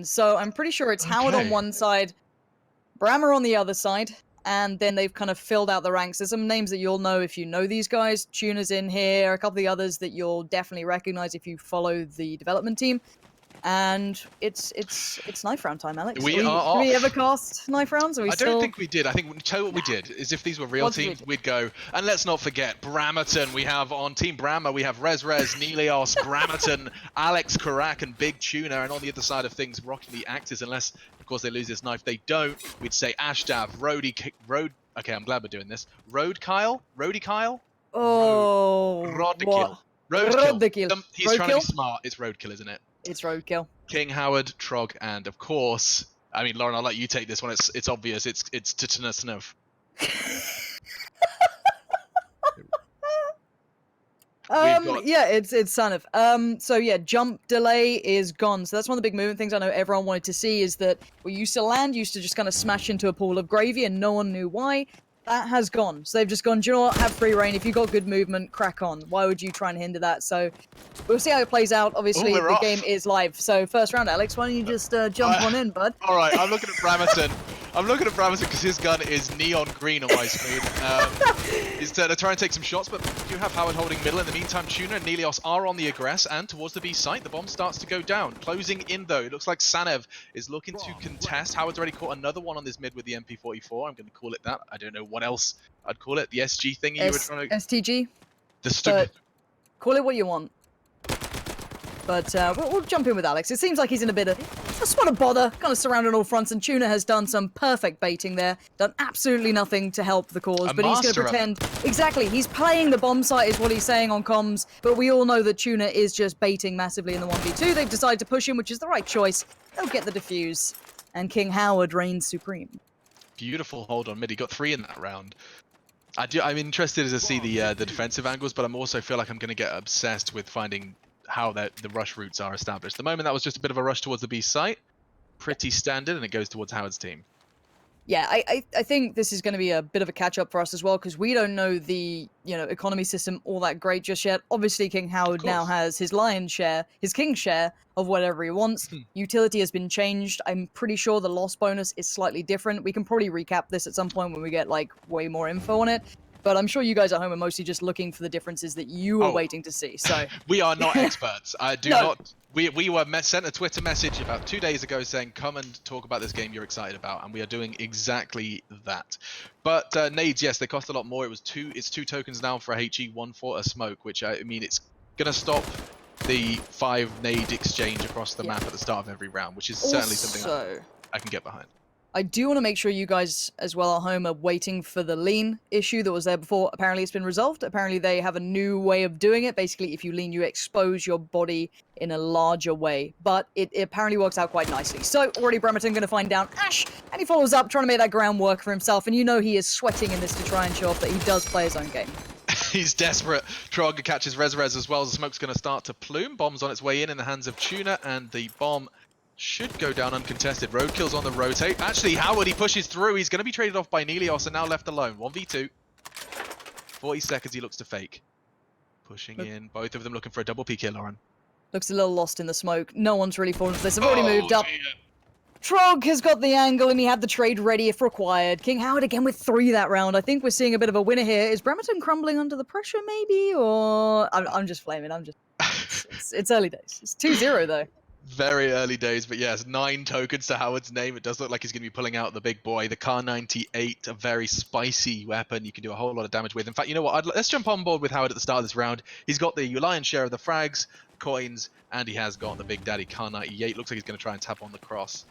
So I'm pretty sure it's Howard on one side, Brammer on the other side, and then they've kind of filled out the ranks. There's some names that you'll know if you know these guys. Tuna's in here, a couple of the others that you'll definitely recognize if you follow the development team. And it's knife round time, Alex. We are off. Did we ever cast knife rounds? I don't think we did. I think, tell you what we did, is if these were real teams, we'd go. And let's not forget, Brammerton. We have on Team Brammer, we have Rez, Nelios, Brammerton, Alex Karak, and Big Tuna. And on the other side of things, Rocky the Axis, unless, of course, they lose this knife. They don't. We'd say Ashdav, okay, I'm glad we're doing this. Rody Kyle? Oh. Roadkill. Roadkill. He's trying to be smart. It's Roadkill, isn't it? It's Roadkill. King Howard, Trog, and of course, I mean, Lauren, I'll let you take this one. It's obvious. It's Titanus. Yeah, it's Sanov. So yeah, jump delay is gone. So that's one of the big movement things I know everyone wanted to see, is that we used to land, used to just kind of smash into a pool of gravy and no one knew why. That has gone. So they've just gone, do you know what, have free reign. If you've got good movement, crack on. Why would you try and hinder that? So we'll see how it plays out. Obviously, the game is live. So first round, Alex, why don't you just jump on in, bud? All right, I'm looking at Brammerton. I'm looking at Brammerton because his gun is neon green on my screen. He's trying to take some shots, but you have Howard holding middle. In the meantime, Tuna and Nelios are on the aggress, and towards the B site, the bomb starts to go down. Closing in, though. It looks like Sanev is looking to contest. Howard's already caught another one on this mid with the MP44. I'm going to call it that. I don't know what else I'd call it. The SG thingy you were trying to... STG? The stupid... Call it what you want. But we'll jump in with Alex. It seems like he's in a bit of... just want to bother, kind of surrounded all fronts, and Tuna has done some perfect baiting there. Done absolutely nothing to help the cause, but he's going to pretend... Exactly, he's playing the bomb site is what he's saying on comms, but we all know that Tuna is just baiting massively in the 1v2. They've decided to push him, which is the right choice. They'll get the defuse, and King Howard reigns supreme. Beautiful hold on mid. He got 3 in that round. I'm interested to see the defensive angles, but I'm also feel like I'm going to get obsessed with finding how the rush routes are established. The moment that was just a bit of a rush towards the B site, pretty standard, and it goes towards Howard's team. Yeah, I think this is going to be a bit of a catch-up for us as well, because we don't know the economy system all that great just yet. Obviously, King Howard now has his lion's share, his king's share of whatever he wants. Utility has been changed. I'm pretty sure the loss bonus is slightly different. We can probably recap this at some point when we get like way more info on it. But I'm sure you guys at home are mostly just looking for the differences that you were waiting to see. So we are not experts. I do not. We were sent a Twitter message about 2 days ago saying, come and talk about this game you're excited about, and we are doing exactly that. But nades, yes, they cost a lot more. It's 2 tokens now for a HE, 1 for a smoke, which I mean, it's gonna stop the 5 nade exchange across the map at the start of every round, which is certainly something I can get behind. I do want to make sure you guys as well at home are waiting for the lean issue that was there before. Apparently it's been resolved. Apparently they have a new way of doing it. Basically, if you lean, you expose your body in a larger way. But it apparently works out quite nicely. So already Bremerton going to find down Ash, and he follows up, trying to make that ground work for himself. And you know he is sweating in this to try and show off that he does play his own game. He's desperate. Trog catches Rez as well. The smoke's going to start to plume. Bomb's on its way in the hands of Tuna, and the bomb should go down uncontested. Roadkill's on the rotate. Actually, Howard, he pushes through. He's going to be traded off by Nelios and now left alone. 1v2. 40 seconds he looks to fake. Pushing in. Both of them looking for a double peek here, Lauren. Looks a little lost in the smoke. No one's really fallen for this. They've already moved up. Trog has got the angle and he had the trade ready if required. King Howard again with 3 that round. I think we're seeing a bit of a winner here. Is Bremerton crumbling under the pressure maybe? Or... I'm just flaming. It's early days. It's 2-0 though. Very early days, but yes, 9 tokens to Howard's name. It does look like he's going to be pulling out the big boy. The Kar 98, a very spicy weapon you can do a whole lot of damage with. In fact, you know what? Let's jump on board with Howard at the start of this round. He's got the lion's share of the frags, coins, and he has got the big daddy Kar 98. Looks like he's going to try and tap on the cross.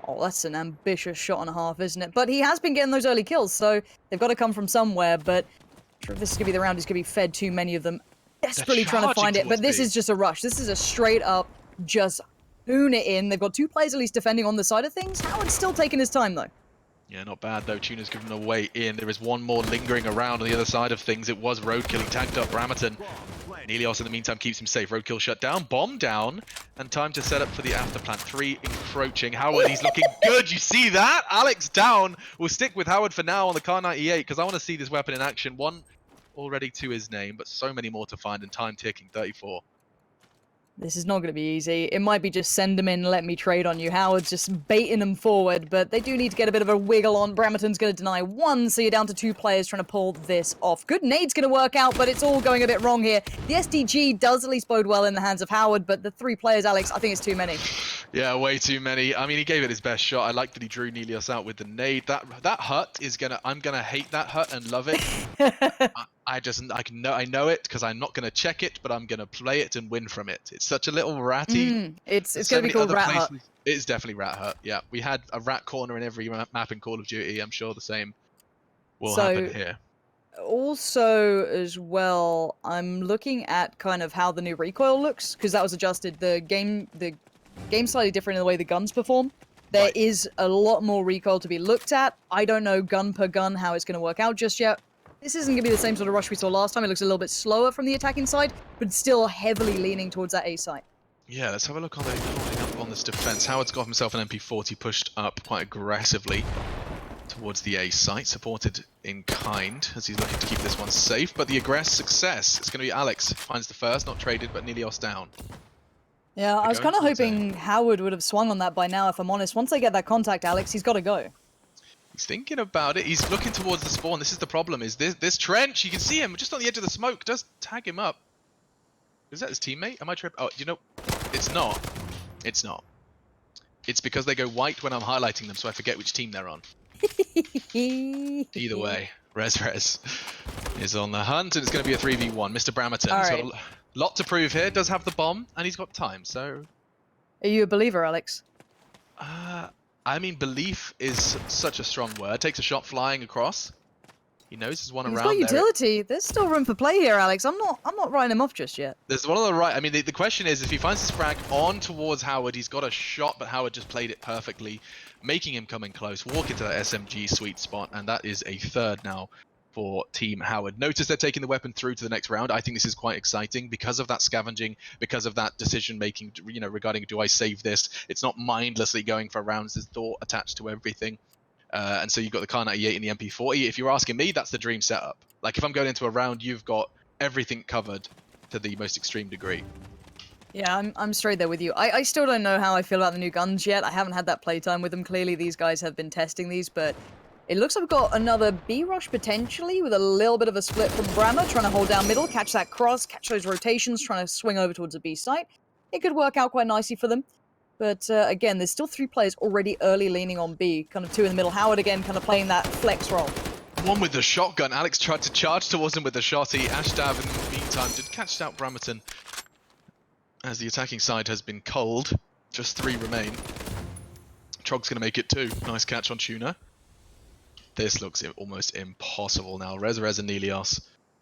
Oh, that's an ambitious shot and a half, isn't it? But he has been getting those early kills, so they've got to come from somewhere. But I'm sure if this is going to be the round, he's going to be fed too many of them. Desperately trying to find it, but this is just a rush. This is a straight up just hoon it in. They've got 2 players at least defending on the side of things. Howard's still taking his time though. Yeah, not bad though. Tuna's given away in. There is one more lingering around on the other side of things. It was Roadkill. He tagged up Brammerton. Nelios in the meantime keeps him safe. Roadkill shut down, bomb down, and time to set up for the after plant. 3 encroaching. Howard, he's looking good. You see that? Alex down. We'll stick with Howard for now on the Kar 98 because I want to see this weapon in action. 1 already to his name, but so many more to find, and time ticking. 34. This is not going to be easy. It might be just send them in, let me trade on you. Howard's just baiting them forward, but they do need to get a bit of a wiggle on. Bramerton's going to deny one, so you're down to 2 players trying to pull this off. Good nade's going to work out, but it's all going a bit wrong here. The SDG does at least bode well in the hands of Howard, but the 3 players, Alex, I think it's too many. Yeah, way too many. I mean, he gave it his best shot. I like that he drew Nelios out with the nade. That hut is I'm gonna hate that hut and love it. I know it because I'm not gonna check it, but I'm gonna play it and win from it. It's such a little ratty. It's gonna be called Rat Hut. It is definitely Rat Hut. Yeah, we had a rat corner in every map in Call of Duty. I'm sure the same will happen here. Also, as well, I'm looking at kind of how the new recoil looks, because that was adjusted. The game's slightly different in the way the guns perform. There is a lot more recoil to be looked at. I don't know gun per gun how it's going to work out just yet. This isn't going to be the same sort of rush we saw last time. It looks a little bit slower from the attacking side, but still heavily leaning towards that A site. Yeah, let's have a look on this defense. Howard's got himself an MP40 pushed up quite aggressively towards the A site, supported in kind as he's looking to keep this one safe. But the success, it's going to be Alex. Finds the first, not traded, but Nelios down. Yeah, I was kind of hoping Howard would have swung on that by now, if I'm honest. Once they get that contact, Alex, he's got to go. He's thinking about it. He's looking towards the spawn. This is the problem, is this trench. You can see him just on the edge of the smoke. Does tag him up. Is that his teammate? Am I tripping? Oh, you know, it's not. It's not. It's because they go white when I'm highlighting them, so I forget which team they're on. Either way, Rez is on the hunt, and it's going to be a 3v1. Mr. Bramerton has got a lot to prove here. Does have the bomb, and he's got time, so... Are you a believer, Alex? I mean, belief is such a strong word. Takes a shot flying across. He knows there's one around there. He's got utility. There's still room for play here, Alex. I'm not writing him off just yet. There's one on the right. I mean, the question is, if he finds this frag on towards Howard, he's got a shot, but Howard just played it perfectly, making him come in close, walk into that SMG sweet spot, and that is a 3rd now for Team Howard. Notice they're taking the weapon through to the next round. I think this is quite exciting because of that scavenging, because of that decision making, you know, regarding do I save this? It's not mindlessly going for rounds. There's thought attached to everything. And so you've got the Kar 98 and the MP40. If you're asking me, that's the dream setup. Like, if I'm going into a round, you've got everything covered to the most extreme degree. Yeah, I'm straight there with you. I still don't know how I feel about the new guns yet. I haven't had that playtime with them. Clearly, these guys have been testing these, but it looks like we've got another B rush potentially with a little bit of a split from Brammer, trying to hold down middle, catch that cross, catch those rotations, trying to swing over towards the B site. It could work out quite nicely for them. But again, there's still 3 players already early leaning on B, kind of 2 in the middle. Howard again kind of playing that flex role. One with the shotgun. Alex tried to charge towards him with the shotty. Ashdav in the meantime did catch out Bramerton as the attacking side has been culled. Just 3 remain. Trog's going to make it 2. Nice catch on Tuna. This looks almost impossible now. Rez and Nelios.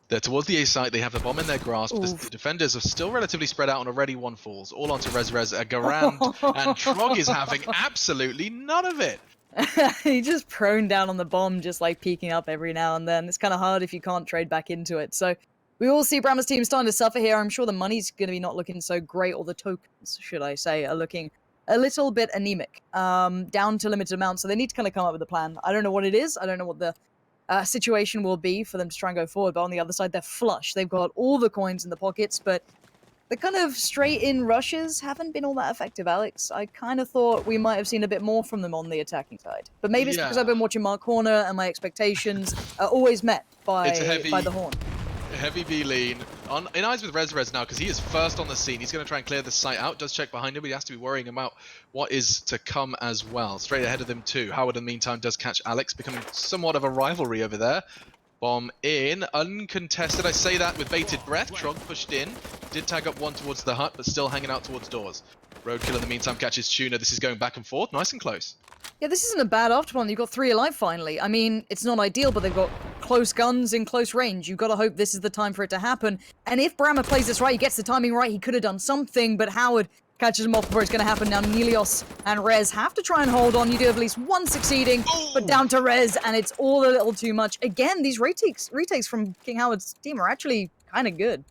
They're towards the A site. They have the bomb in their grasp. The defenders are still relatively spread out, and already 1 falls. All onto Rez, Garand, and Trog is having absolutely none of it. He just prone down on the bomb, just like peeking up every now and then. It's kind of hard if you can't trade back into it. So we all see Brammer's team starting to suffer here. I'm sure the money's going to be not looking so great, or the tokens, should I say, are looking a little bit anemic, down to limited amounts. So they need to kind of come up with a plan. I don't know what it is. I don't know what the situation will be for them to try and go forward, but on the other side, they're flush. They've got all the coins in the pockets, but the kind of straight-in rushes haven't been all that effective, Alex. I kind of thought we might have seen a bit more from them on the attacking side. But maybe it's because I've been watching Mark Horner and my expectations are always met by the Horn. Heavy B lean. In eyes with Rez now, because he is first on the scene. He's going to try and clear the site out. Does check behind him, but he has to be worrying about what is to come as well. Straight ahead of them too. Howard in the meantime does catch Alex, becoming somewhat of a rivalry over there. Bomb in, uncontested. I say that with bated breath. Trog pushed in. Did tag up 1 towards the hut, but still hanging out towards doors. Roadkill in the meantime catches Tuna. This is going back and forth. Nice and close. Yeah, this isn't a bad afterplan. You've got 3 alive finally. I mean, it's not ideal, but they've got close guns in close range. You've got to hope this is the time for it to happen. And if Brammer plays this right, he gets the timing right, he could have done something, but Howard catches him off before it's going to happen. Now Nelios and Rez have to try and hold on. You do have at least 1 succeeding, but down to Rez, and it's all a little too much. Again, these retakes from King Howard's team are actually kind of good.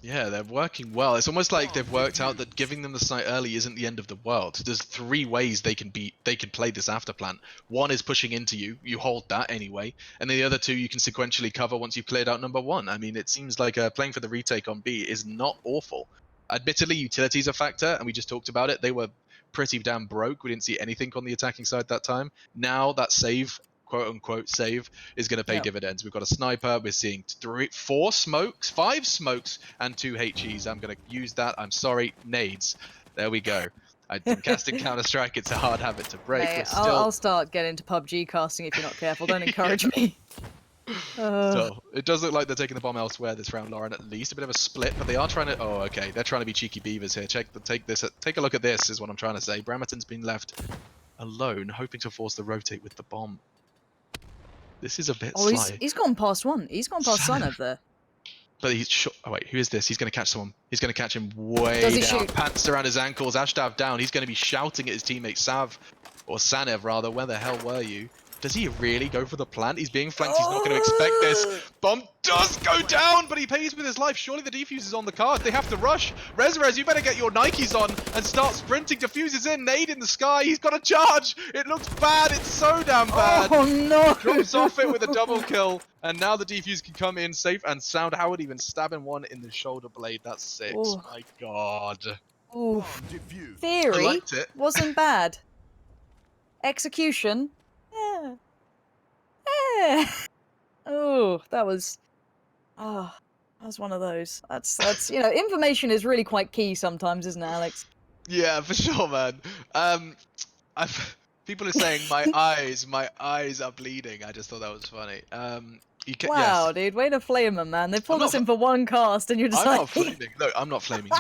Yeah, they're working well. It's almost like they've worked out that giving them the site early isn't the end of the world. There's 3 ways they can play this after plan. 1 is pushing into you. You hold that anyway. And then the other 2 you can sequentially cover once you've cleared out number 1. I mean, it seems like playing for the retake on B is not awful. Admittedly, utility's a factor, and we just talked about it. They were pretty damn broke. We didn't see anything on the attacking side that time. Now that save, quote unquote save, is going to pay dividends. We've got a sniper. We're seeing 5 smokes, and 2 HEs. I'm going to use that. I'm sorry, nades. There we go. I'm casting Counter-Strike. It's a hard habit to break. Mate, I'll start getting into PUBG casting if you're not careful. Don't encourage me. So it does look like they're taking the bomb elsewhere this round, Lauren. At least a bit of a split, but they are trying to. Oh, okay. They're trying to be cheeky beavers here. Take a look at this. Is what I'm trying to say. Brammerton's been left alone, hoping to force the rotate with the bomb. This is a bit sly. He's gone past one. He's gone past Sanev there. But he's oh wait, who is this? He's going to catch someone. He's going to catch him way down. Pants around his ankles. Ashtav down. He's going to be shouting at his teammate Sav, or Sanev rather. Where the hell were you? Does he really go for the plant? He's being flanked. He's not going to expect this. Bomb does go down, but he pays with his life. Surely the defuse is on the card. They have to rush. Rez, you better get your Nikes on and start sprinting. Defuses in. Nade in the sky. He's got a charge. It looks bad. It's so damn bad. Oh, no. Drops off it with a double kill. And now the defuse can come in safe and sound. Howard even stabbing one in the shoulder blade. That's 6. Ooh. My God. Ooh. Theory wasn't bad. Execution. Yeah. Yeah. Oh, that was one of those. That's information is really quite key sometimes, isn't it, Alex? Yeah, for sure, man. People are saying my eyes are bleeding. I just thought that was funny. Wow, dude, way to flame them, man. They pulled us in for one cast, and you're just I'm not flaming. No, I'm not flaming.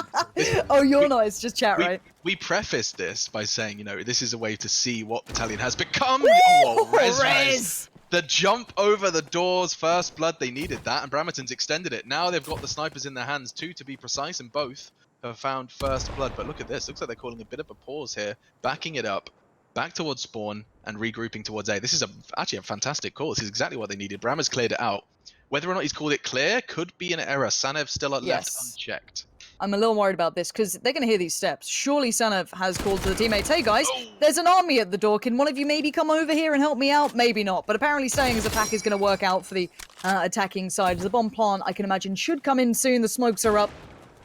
Oh, you're not. It's just chat, right? We prefaced this by saying, this is a way to see what Battalion has become. Woo! Oh, Rez. The jump over the doors, first blood, they needed that, and Brammerton's extended it. Now they've got the snipers in their hands, 2 to be precise, and both have found first blood. But look at this. Looks like they're calling a bit of a pause here, backing it up, back towards spawn, and regrouping towards A. This is actually a fantastic call. This is exactly what they needed. Brammer's cleared it out. Whether or not he's called it clear could be an error. Sanev still at left unchecked. I'm a little worried about this because they're going to hear these steps. Surely Sanev has called to the teammates, hey guys, there's an army at the door. Can one of you maybe come over here and help me out? Maybe not. But apparently staying as a pack is going to work out for the attacking side. The bomb plant, I can imagine, should come in soon. The smokes are up.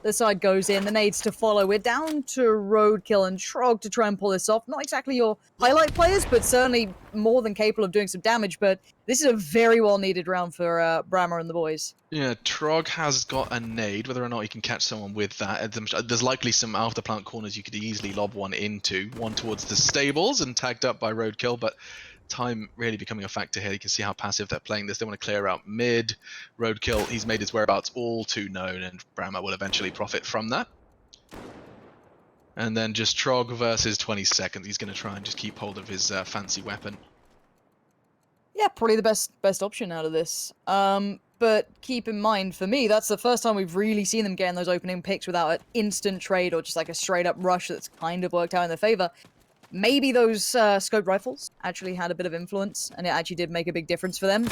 The side goes in, the nades to follow. We're down to Roadkill and Trog to try and pull this off. Not exactly your highlight players, but certainly more than capable of doing some damage. But this is a very well-needed round for Brammer and the boys. Yeah, Trog has got a nade. Whether or not he can catch someone with that, there's likely some after-plant corners you could easily lob one into. One towards the stables and tagged up by Roadkill, but time really becoming a factor here. You can see how passive they're playing this. They want to clear out mid. Roadkill, he's made his whereabouts all too known, and Brammer will eventually profit from that. And then just Trog versus 20 seconds. He's going to try and just keep hold of his fancy weapon. Yeah, probably the best option out of this. But keep in mind, for me, that's the first time we've really seen them getting those opening picks without an instant trade or just like a straight-up rush that's kind of worked out in their favor. Maybe those scoped rifles actually had a bit of influence, and it actually did make a big difference for them.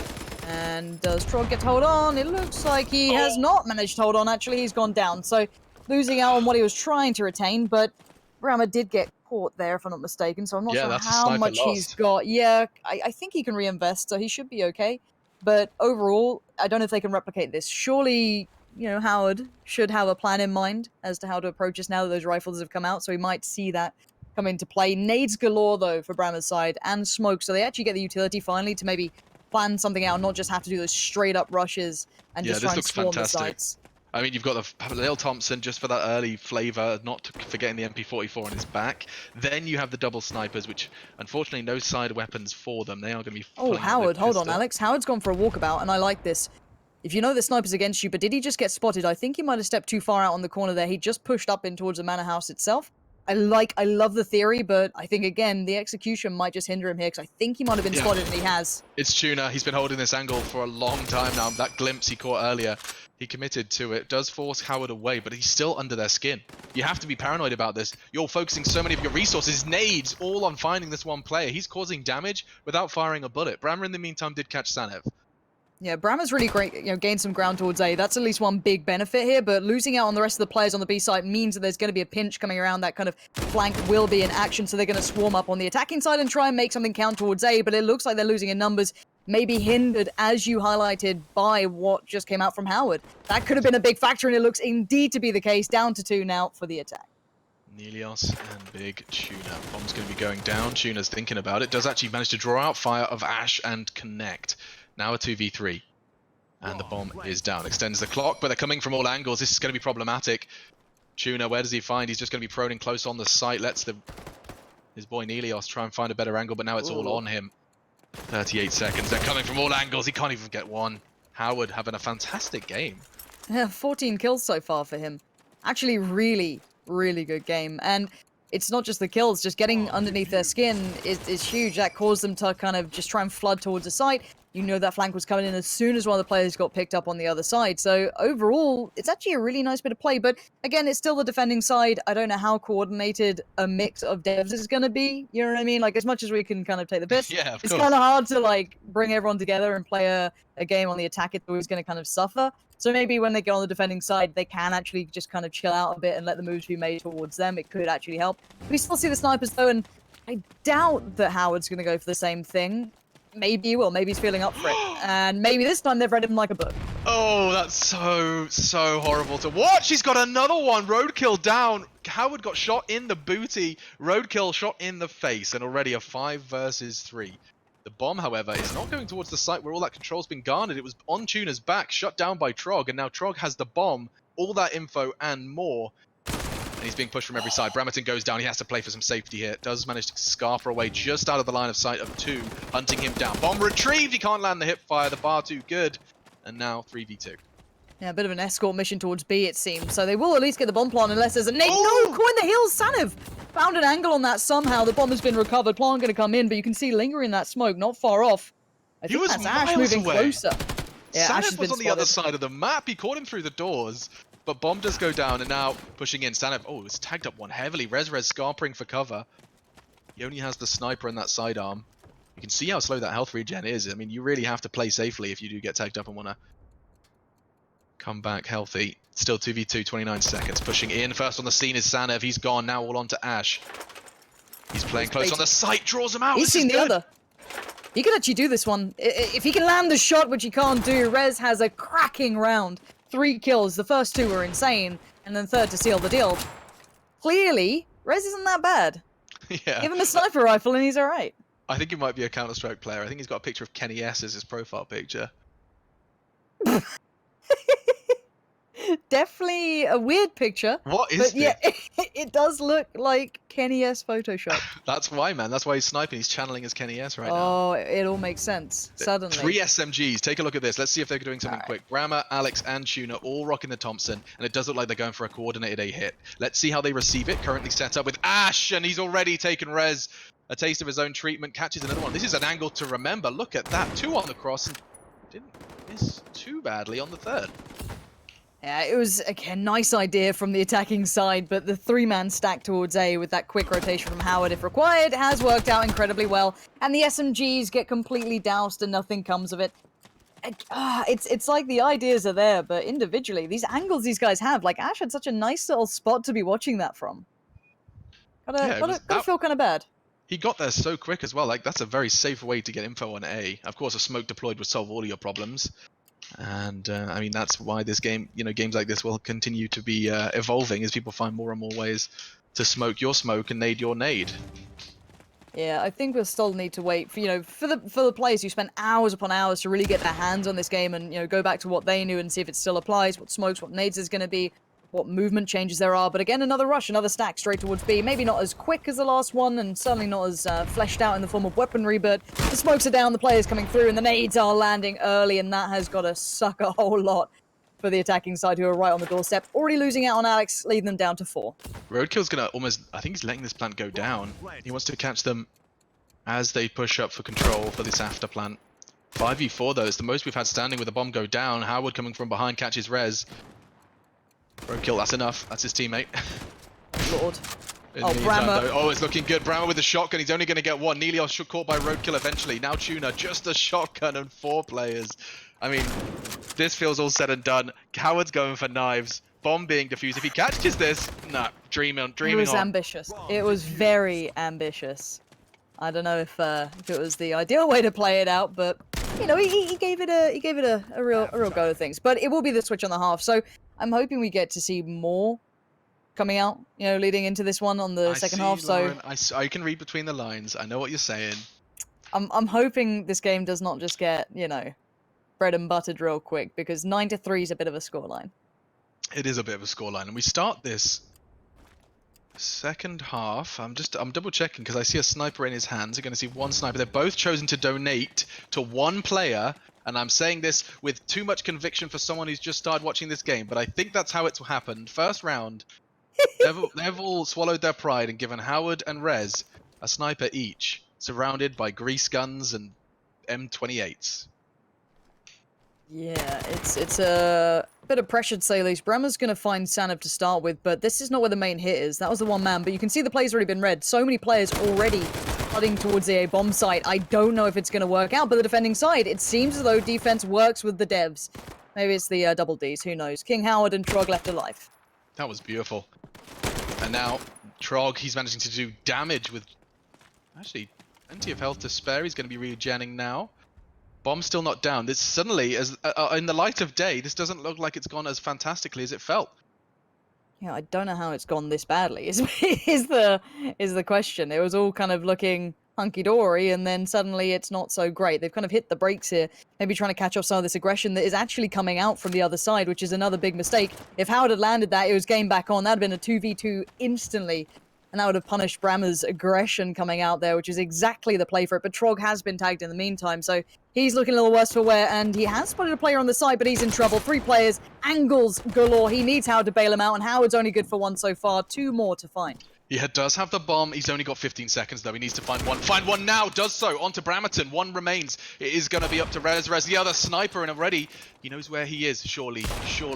And does Trog get to hold on? It looks like he has not managed to hold on, actually. He's gone down, so losing out on what he was trying to retain, but Brammer did get caught there, if I'm not mistaken, so I'm not sure how much he's got. Yeah, I think he can reinvest, so he should be okay. But overall, I don't know if they can replicate this. Surely, Howard should have a plan in mind as to how to approach this now that those rifles have come out, so we might see that come into play. Nades galore, though, for Brammer's side, and smoke, so they actually get the utility finally to maybe plan something out, not just have to do those straight-up rushes and just try and swarm the sites. I mean, you've got the Lil Thompson just for that early flavor, not forgetting the MP44 on his back. Then you have the double snipers, which unfortunately no side weapons for them. They are going to be. Oh, Howard, hold on, Alex. Howard's gone for a walkabout, and I like this. If you know the sniper's against you, but did he just get spotted? I think he might have stepped too far out on the corner there. He just pushed up in towards the Manorhouse itself. I love the theory, but I think, again, the execution might just hinder him here, because I think he might have been spotted, and he has. It's Tuna. He's been holding this angle for a long time now. That glimpse he caught earlier, he committed to it. Does force Howard away, but he's still under their skin. You have to be paranoid about this. You're focusing so many of your resources, nades, all on finding this one player. He's causing damage without firing a bullet. Brammer, in the meantime, did catch Sanev. Yeah, Brammer's really great, gained some ground towards A. That's at least one big benefit here, but losing out on the rest of the players on the B side means that there's going to be a pinch coming around. That kind of flank will be in action, so they're going to swarm up on the attacking side and try and make something count towards A, but it looks like they're losing in numbers. maybe hindered, as you highlighted, by what just came out from Howard. That could have been a big factor, and it looks indeed to be the case. Down to 2 now for the attack. Nelios and Big Tuna. Bomb's going to be going down. Tuna's thinking about it. Does actually manage to draw out fire of Ash and connect. Now a 2v3. And the bomb is down. Extends the clock, but they're coming from all angles. This is going to be problematic. Tuna, where does he find? He's just going to be proning close on the site. Lets his boy Nelios try and find a better angle, but now it's all on him. 38 seconds. They're coming from all angles. He can't even get one. Howard having a fantastic game. Yeah, 14 kills so far for him. Actually, really good game. And it's not just the kills, just getting underneath their skin is huge. That caused them to kind of just try and flood towards the site. You know that flank was coming in as soon as one of the players got picked up on the other side. So overall, it's actually a really nice bit of play. But again, it's still the defending side. I don't know how coordinated a mix of devs is going to be. You know what I mean? Like, as much as we can kind of take the piss, Yeah, it's kind of hard to, like, bring everyone together and play a game on the attack. It's always going to kind of suffer. So maybe when they get on the defending side, they can actually just kind of chill out a bit and let the moves be made towards them. It could actually help. We still see the snipers, though, and I doubt that Howard's going to go for the same thing. Maybe he will. Maybe he's feeling up for it. And maybe this time they've read him like a book. Oh, that's so horrible to watch. He's got another one. Roadkill down. Howard got shot in the booty. Roadkill shot in the face. And already a 5 versus 3. The bomb, however, is not going towards the site where all that control's been garnered. It was on Tuna's back, shut down by Trog. And now Trog has the bomb, all that info and more. And he's being pushed from every side. Brammerton goes down. He has to play for some safety here. Does manage to scarf her away just out of the line of sight of 2, hunting him down. Bomb retrieved. He can't land the hip fire. The bar too good. And now 3v2. Yeah, a bit of an escort mission towards B, it seems. So they will at least get the bomb plant unless there's a nade. No, Coin the Hills, Sanev found an angle on that somehow. The bomb has been recovered. Plant going to come in, but you can see lingering that smoke not far off. I think that's Ash moving closer. Yeah, Ash has been was on the other side of the map. He caught him through the doors. But bomb does go down, and now pushing in. Sanev, it's tagged up one heavily. Rez scarpering for cover. He only has the sniper and that sidearm. You can see how slow that health regen is. I mean, you really have to play safely if you do get tagged up and want to come back healthy. Still 2v2, 29 seconds. Pushing in. First on the scene is Sanev. He's gone. Now all on to Ash. He's playing close on the site. Draws him out. He's seen the other. He could actually do this one. If he can land the shot, which he can't do, Rez has a cracking round. 3 kills. The first 2 were insane. And then third to seal the deal. Clearly, Rez isn't that bad. Yeah. Give him a sniper rifle and he's alright. I think he might be a Counter-Strike player. I think he's got a picture of Kenny S as his profile picture. Definitely a weird picture. What is but this? Yeah, it does look like Kenny S Photoshop. That's why, man. That's why he's sniping. He's channeling as Kenny S right now. Oh, it all makes sense. Suddenly. 3 SMGs. Take a look at this. Let's see if they're doing something quick. Brammer, Alex, and Tuna all rocking the Thompson, and it does look like they're going for a coordinated A hit. Let's see how they receive it. Currently set up with Ash, and he's already taken Rez. A taste of his own treatment. Catches another one. This is an angle to remember. Look at that. 2 on the cross, and didn't miss too badly on the third. Yeah, it was, again, nice idea from the attacking side, but the 3-man stack towards A with that quick rotation from Howard, if required, has worked out incredibly well. And the SMGs get completely doused and nothing comes of it. It's like the ideas are there, but individually, these angles these guys have, like Ash had such a nice little spot to be watching that from. Gotta feel kind of bad. He got there so quick as well. Like, that's a very safe way to get info on A. Of course, a smoke deployed would solve all of your problems. And I mean, that's why this game, games like this will continue to be evolving as people find more and more ways to smoke your smoke and nade your nade. Yeah, I think we'll still need to wait for, for the players who spent hours upon hours to really get their hands on this game and, go back to what they knew and see if it still applies, what smokes, what nades is going to be, what movement changes there are. But again, another rush, another stack straight towards B. Maybe not as quick as the last one, and certainly not as fleshed out in the form of weaponry, but the smokes are down, the players coming through, and the nades are landing early, and that has got to suck a whole lot for the attacking side, who are right on the doorstep. Already losing out on Alex, leading them down to 4. Roadkill's going to almost... I think he's letting this plant go down. He wants to catch them as they push up for control for this after plant. 5v4, though. It's the most we've had standing with the bomb go down. Howard coming from behind catches Rez. Roadkill, that's enough. That's his teammate. Lord. Brammer. Oh, it's looking good. Brammer with the shotgun. He's only going to get one. Nelios caught by Roadkill eventually. Now Tuna, just a shotgun and 4 players. I mean, this feels all said and done. Howard's going for knives. Bomb being defused. If he catches this, nah, dreaming on. It was ambitious. It was very ambitious. I don't know if it was the ideal way to play it out, but you know, he gave it a real go of things. But it will be the switch on the half, so I'm hoping we get to see more coming out, you know, leading into this one on the second half. Lauren, I can read between the lines. I know what you're saying. I'm hoping this game does not just get, you know, bread and buttered real quick, because 9-3 is a bit of a scoreline. It is a bit of a scoreline, and we start this second half. I'm double checking because I see a sniper in his hands. You're going to see one sniper. They've both chosen to donate to one player, and I'm saying this with too much conviction for someone who's just started watching this game, but I think that's how it's happened. First round, they've all swallowed their pride and given Howard and Rez a sniper each, surrounded by grease guns and M28s. Yeah, it's a bit of pressure to say the least. Brammer's going to find Sanev to start with, but this is not where the main hit is. That was the one man, but you can see the play's already been read. So many players already heading towards the A bomb site. I don't know if it's going to work out, but the defending side, it seems as though defense works with the devs. Maybe it's the double Ds, who knows. King Howard and Trog left alive. That was beautiful. And now Trog, he's managing to do damage with actually plenty of health to spare. He's going to be regenning now. Bomb's still not down. This suddenly, as in the light of day, this doesn't look like it's gone as fantastically as it felt. Yeah, I don't know how it's gone this badly. Is the question. It was all kind of looking hunky-dory, and then suddenly it's not so great. They've kind of hit the brakes here, maybe trying to catch off some of this aggression that is actually coming out from the other side, which is another big mistake. If Howard had landed that, it was game back on. That'd have been a 2v2 instantly, and that would have punished Brammer's aggression coming out there, which is exactly the play for it. But Trog has been tagged in the meantime, so he's looking a little worse for wear, and he has spotted a player on the side, but he's in trouble. 3 players, angles galore. He needs Howard to bail him out, and Howard's only good for 1 so far. 2 more to find. He does have the bomb. He's only got 15 seconds, though. He needs to find one. Find one now. Does so. On to Brammerton. 1 remains. It is going to be up to Rez. The other sniper, and already he knows where he is. Surely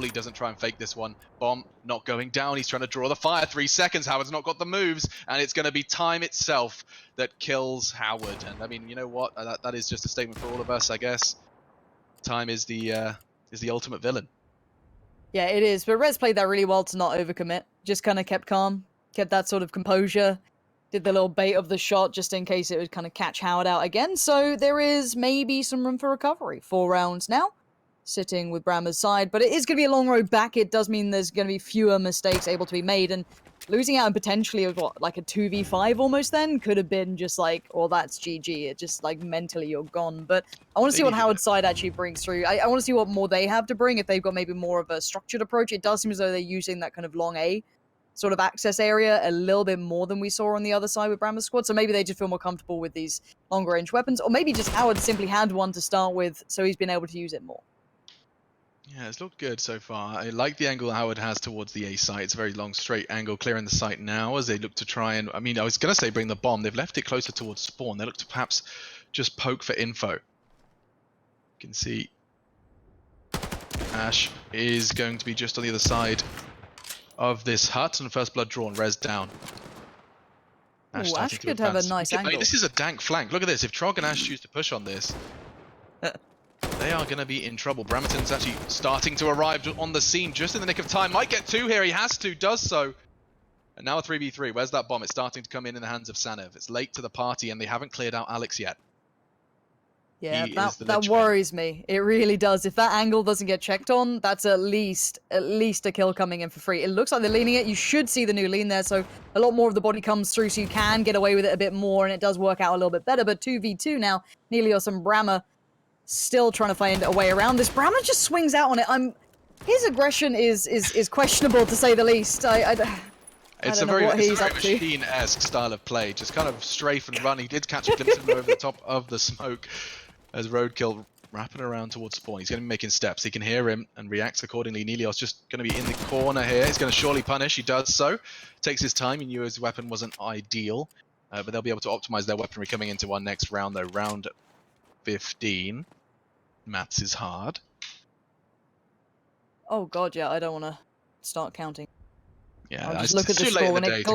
doesn't try and fake this one. Bomb not going down. He's trying to draw the fire. 3 seconds. Howard's not got the moves, and it's going to be time itself that kills Howard. And I mean, you know what? That is just a statement for all of us, I guess. Time is the ultimate villain. Yeah, it is. But Rez played that really well to not overcommit. Just kind of kept calm. Kept that sort of composure, did the little bait of the shot just in case it would kind of catch Howard out again. So there is maybe some room for recovery. 4 rounds now, sitting with Brammer's side, but it is going to be a long road back. It does mean there's going to be fewer mistakes able to be made, and losing out and potentially of what, like a 2v5 almost then could have been just like, well, that's GG. It just like mentally you're gone. But I want to see what Howard's side actually brings through. I want to see what more they have to bring, if they've got maybe more of a structured approach. It does seem as though they're using that kind of long A sort of access area a little bit more than we saw on the other side with Brammer's squad, so maybe they just feel more comfortable with these longer range weapons, or maybe just Howard simply had one to start with, so he's been able to use it more. Yeah, it's looked good so far. I like the angle Howard has towards the A site. It's a very long, straight angle, clearing the site now as they look to try and... I mean, I was going to say bring the bomb. They've left it closer towards spawn. They look to perhaps just poke for info. You can see Ash is going to be just on the other side of this hut, and first blood drawn. Rez down. Ash could have a nice angle. I mean, this is a dank flank. Look at this. If Trog and Ash choose to push on this, they are going to be in trouble. Brammerton's actually starting to arrive on the scene just in the nick of time. Might get 2 here. He has to. Does so. And now a 3v3. Where's that bomb? It's starting to come in the hands of Sanev. It's late to the party, and they haven't cleared out Alex yet. Yeah, that worries me. It really does. If that angle doesn't get checked on, that's at least a kill coming in for free. It looks like they're leaning it. You should see the new lean there, so a lot more of the body comes through, so you can get away with it a bit more, and it does work out a little bit better. But 2v2 now, Nelios and Brammer still trying to find a way around this. Brammer just swings out on it. His aggression is questionable, to say the least. It's a very machine-esque style of play. Just kind of strafe and run. He did catch a glimpse of him over the top of the smoke as Roadkill wrapping around towards spawn. He's going to be making steps. He can hear him and reacts accordingly. Nelios just going to be in the corner here. He's going to surely punish. He does so. Takes his time. He knew his weapon wasn't ideal, but they'll be able to optimize their weaponry coming into our next round, though. Round 15. Maths is hard. Oh god, yeah. I don't want to start counting. Yeah, I'll just look at the score when it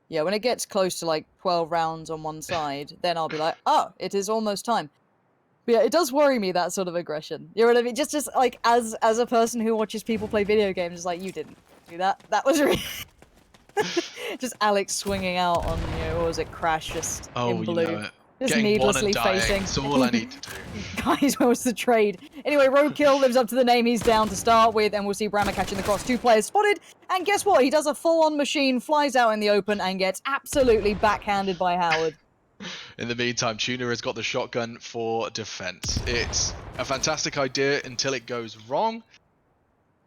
yeah, when it gets close to like 12 rounds on one side, then I'll be like, oh, it is almost time. But yeah, it does worry me, that sort of aggression. You know what I mean? Just like as a person who watches people play video games, it's like, you didn't do that. That was really just Alex swinging out on, you know, what was it, Crash just in blue. You know it. Just Getting one needlessly and dying. facing. That's all I need to do. Guys, what was the trade? Anyway, Roadkill lives up to the name. He's down to start with, and we'll see Brammer catching the cross. 2 players spotted, and guess what? He does a full-on machine, flies out in the open, and gets absolutely backhanded by Howard. In the meantime, Tuna has got the shotgun for defense. It's a fantastic idea until it goes wrong.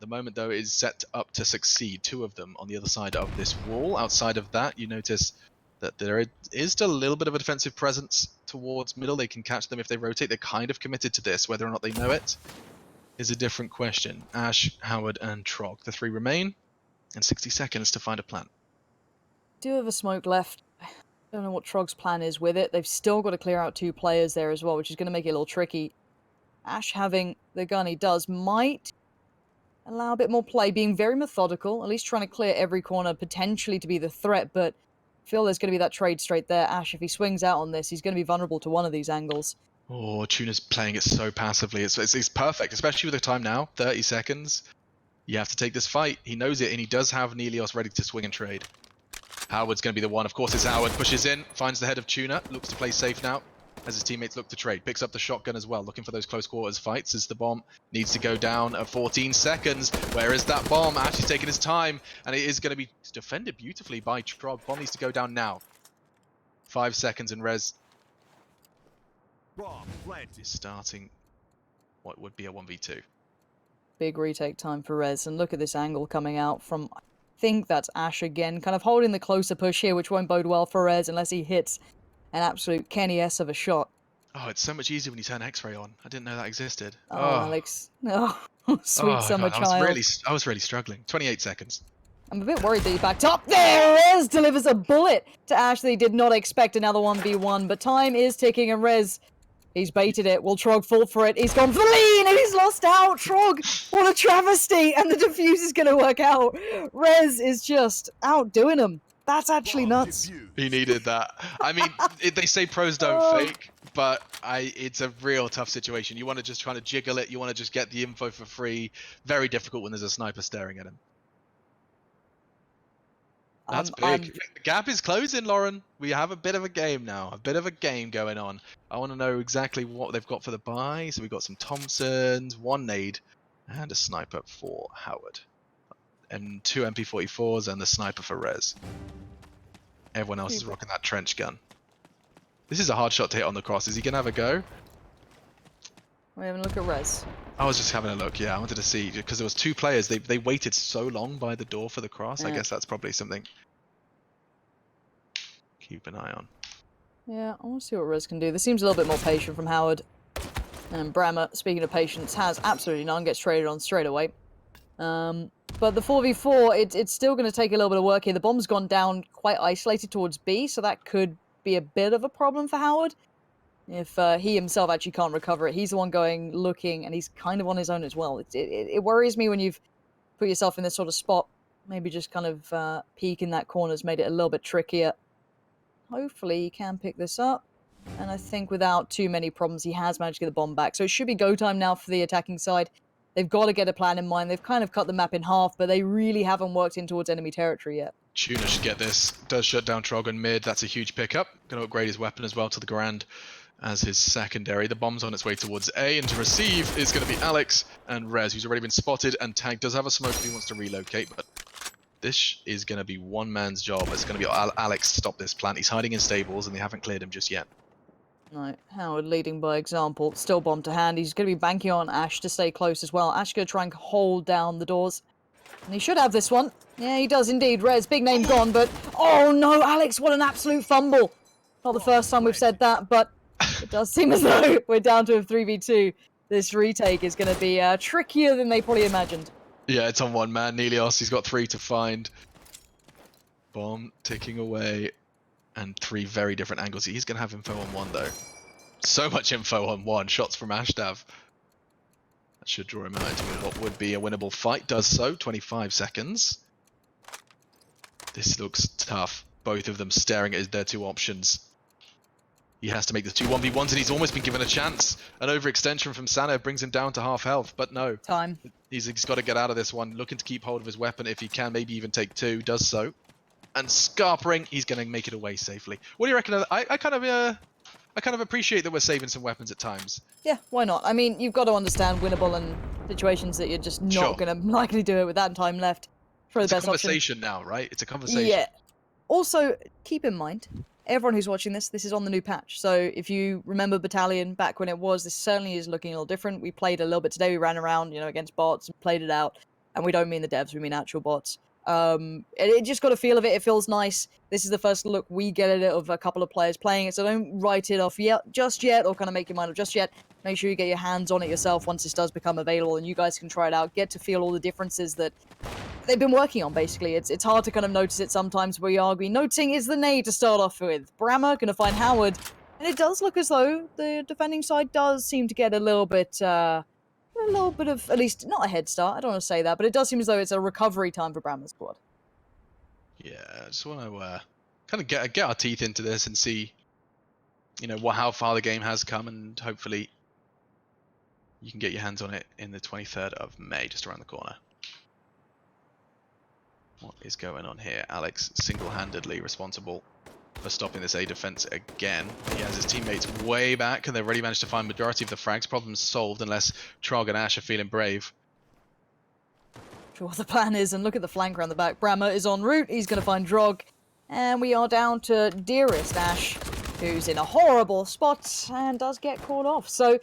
The moment, though, is set up to succeed. 2 of them on the other side of this wall. Outside of that, you notice that there is still a little bit of a defensive presence towards middle. They can catch them if they rotate. They're kind of committed to this. Whether or not they know it is a different question. Ash, Howard, and Trog. The 3 remain, and 60 seconds to find a plan. Do have a smoke left. Don't know what Trog's plan is with it. They've still got to clear out 2 players there as well, which is going to make it a little tricky. Ash having the gun he does might allow a bit more play, being very methodical, at least trying to clear every corner, potentially to be the threat, but I feel there's going to be that trade straight there. Ash, if he swings out on this, he's going to be vulnerable to one of these angles. Oh, Tuna's playing it so passively. It's perfect, especially with the time now, 30 seconds. You have to take this fight. He knows it, and he does have Nelios ready to swing and trade. Howard's going to be the one. Of course, it's Howard. Pushes in, finds the head of Tuna, looks to play safe now as his teammates look to trade. Picks up the shotgun as well, looking for those close quarters fights as the bomb needs to go down at 14 seconds. Where is that bomb? Ash is taking his time, and it is going to be defended beautifully by Trog. Bomb needs to go down now. 5 seconds, and Rez is starting what would be a 1v2. Big retake time for Rez, and look at this angle coming out from, I think that's Ash again, kind of holding the closer push here, which won't bode well for Rez unless he hits an absolute Kenny S of a shot. Oh, it's so much easier when you turn X-ray on. I didn't know that existed. Oh, Alex. Oh, sweet summer God, child. I was really struggling. 28 seconds. I'm a bit worried that he backed up. There Rez delivers a bullet to Ash that he did not expect another 1v1, but time is ticking, and Rez, he's baited it. Will Trog fall for it? He's gone for the lean, and he's lost out. Trog, what a travesty, and the defuse is going to work out. Rez is just outdoing him. That's actually nuts. He needed that. I mean, they say pros don't fake, but it's a real tough situation. You want to just try to jiggle it. You want to just get the info for free. Very difficult when there's a sniper staring at him. That's big. The gap is closing, Lauren. We have a bit of a game now. A bit of a game going on. I want to know exactly what they've got for the buy. So we've got some Thompsons, 1 nade, and a sniper for Howard. And 2 MP44s and the sniper for Rez. Everyone else is rocking that trench gun. This is a hard shot to hit on the cross. Is he going to have a go? We're having a look at Rez. I was just having a look, yeah. I wanted to see, because there was 2 players. They waited so long by the door for the cross. Yeah. I guess that's probably something keep an eye on. Yeah, I want to see what Rez can do. This seems a little bit more patient from Howard. And Brammer, speaking of patience, has absolutely none. Gets traded on straight away. But the 4v4, it's still going to take a little bit of work here. The bomb's gone down quite isolated towards B, so that could be a bit of a problem for Howard. If he himself actually can't recover it. He's the one going, looking, and he's kind of on his own as well. It worries me when you've put yourself in this sort of spot. Maybe just kind of peek in that corner has made it a little bit trickier. Hopefully he can pick this up. And I think without too many problems, he has managed to get the bomb back. So it should be go time now for the attacking side. They've got to get a plan in mind. They've kind of cut the map in half, but they really haven't worked in towards enemy territory yet. Tuna should get this. Does shut down Trog on mid. That's a huge pickup. Going to upgrade his weapon as well to the Grand as his secondary. The bomb's on its way towards A, and to receive is going to be Alex and Rez, who's already been spotted and tagged. Does have a smoke if he wants to relocate, but this is going to be one man's job. It's going to be Alex to stop this plant. He's hiding in stables, and they haven't cleared him just yet. Right, Howard leading by example. Still bomb to hand. He's going to be banking on Ash to stay close as well. Ash going to try and hold down the doors. And he should have this one. Yeah, he does indeed. Rez, big name gone, but... Oh no, Alex, what an absolute fumble. Not the first time we've said that, but it does seem as though we're down to a 3v2. This retake is going to be trickier than they probably imagined. Yeah, it's on one man. Nelios, he's got 3 to find. Bomb ticking away. And 3 very different angles. He's going to have info on 1, though. So much info on 1. Shots from Ashtav. That should draw him out into what would be a winnable fight. Does so. 25 seconds. This looks tough. Both of them staring at their 2 options. He has to make the 2 1v1s, and he's almost been given a chance. An overextension from Sano brings him down to half health, but no. Time. He's got to get out of this one. Looking to keep hold of his weapon if he can. Maybe even take 2. Does so. And scarpering, he's going to make it away safely. What do you reckon? I kind of I kind of appreciate that we're saving some weapons at times. Yeah, why not? I mean, you've got to understand winnable and situations that you're just not Sure. going to likely do it with that time left. Probably It's the a best option. conversation now, right? It's a conversation. Yeah. Also, keep in mind, everyone who's watching this is on the new patch. So if you remember Battalion back when it was, this certainly is looking a little different. We played a little bit today. We ran around, against bots and played it out. And we don't mean the devs, we mean actual bots. It just got a feel of it. It feels nice. This is the first look we get at it of a couple of players playing it. So don't write it off just yet, or kind of make your mind up just yet. Make sure you get your hands on it yourself once this does become available, and you guys can try it out. Get to feel all the differences that they've been working on, basically. It's hard to kind of notice it sometimes. We are noting is the nade to start off with. Brammer going to find Howard, and it does look as though the defending side does seem to get a little bit of, at least, not a head start, I don't want to say that, but it does seem as though it's a recovery time for Brammer's squad. Yeah, I just want to kind of get our teeth into this and see, how far the game has come, and hopefully you can get your hands on it in the 23rd of May, just around the corner. What is going on here? Alex single-handedly responsible for stopping this A defense again. He has his teammates way back, and they've already managed to find majority of the frags. Problem solved, unless Trog and Ash are feeling brave. Sure what the plan is, and look at the flank around the back. Brammer is en route. He's going to find Drog, and we are down to dearest Ash, who's in a horrible spot and does get caught off. So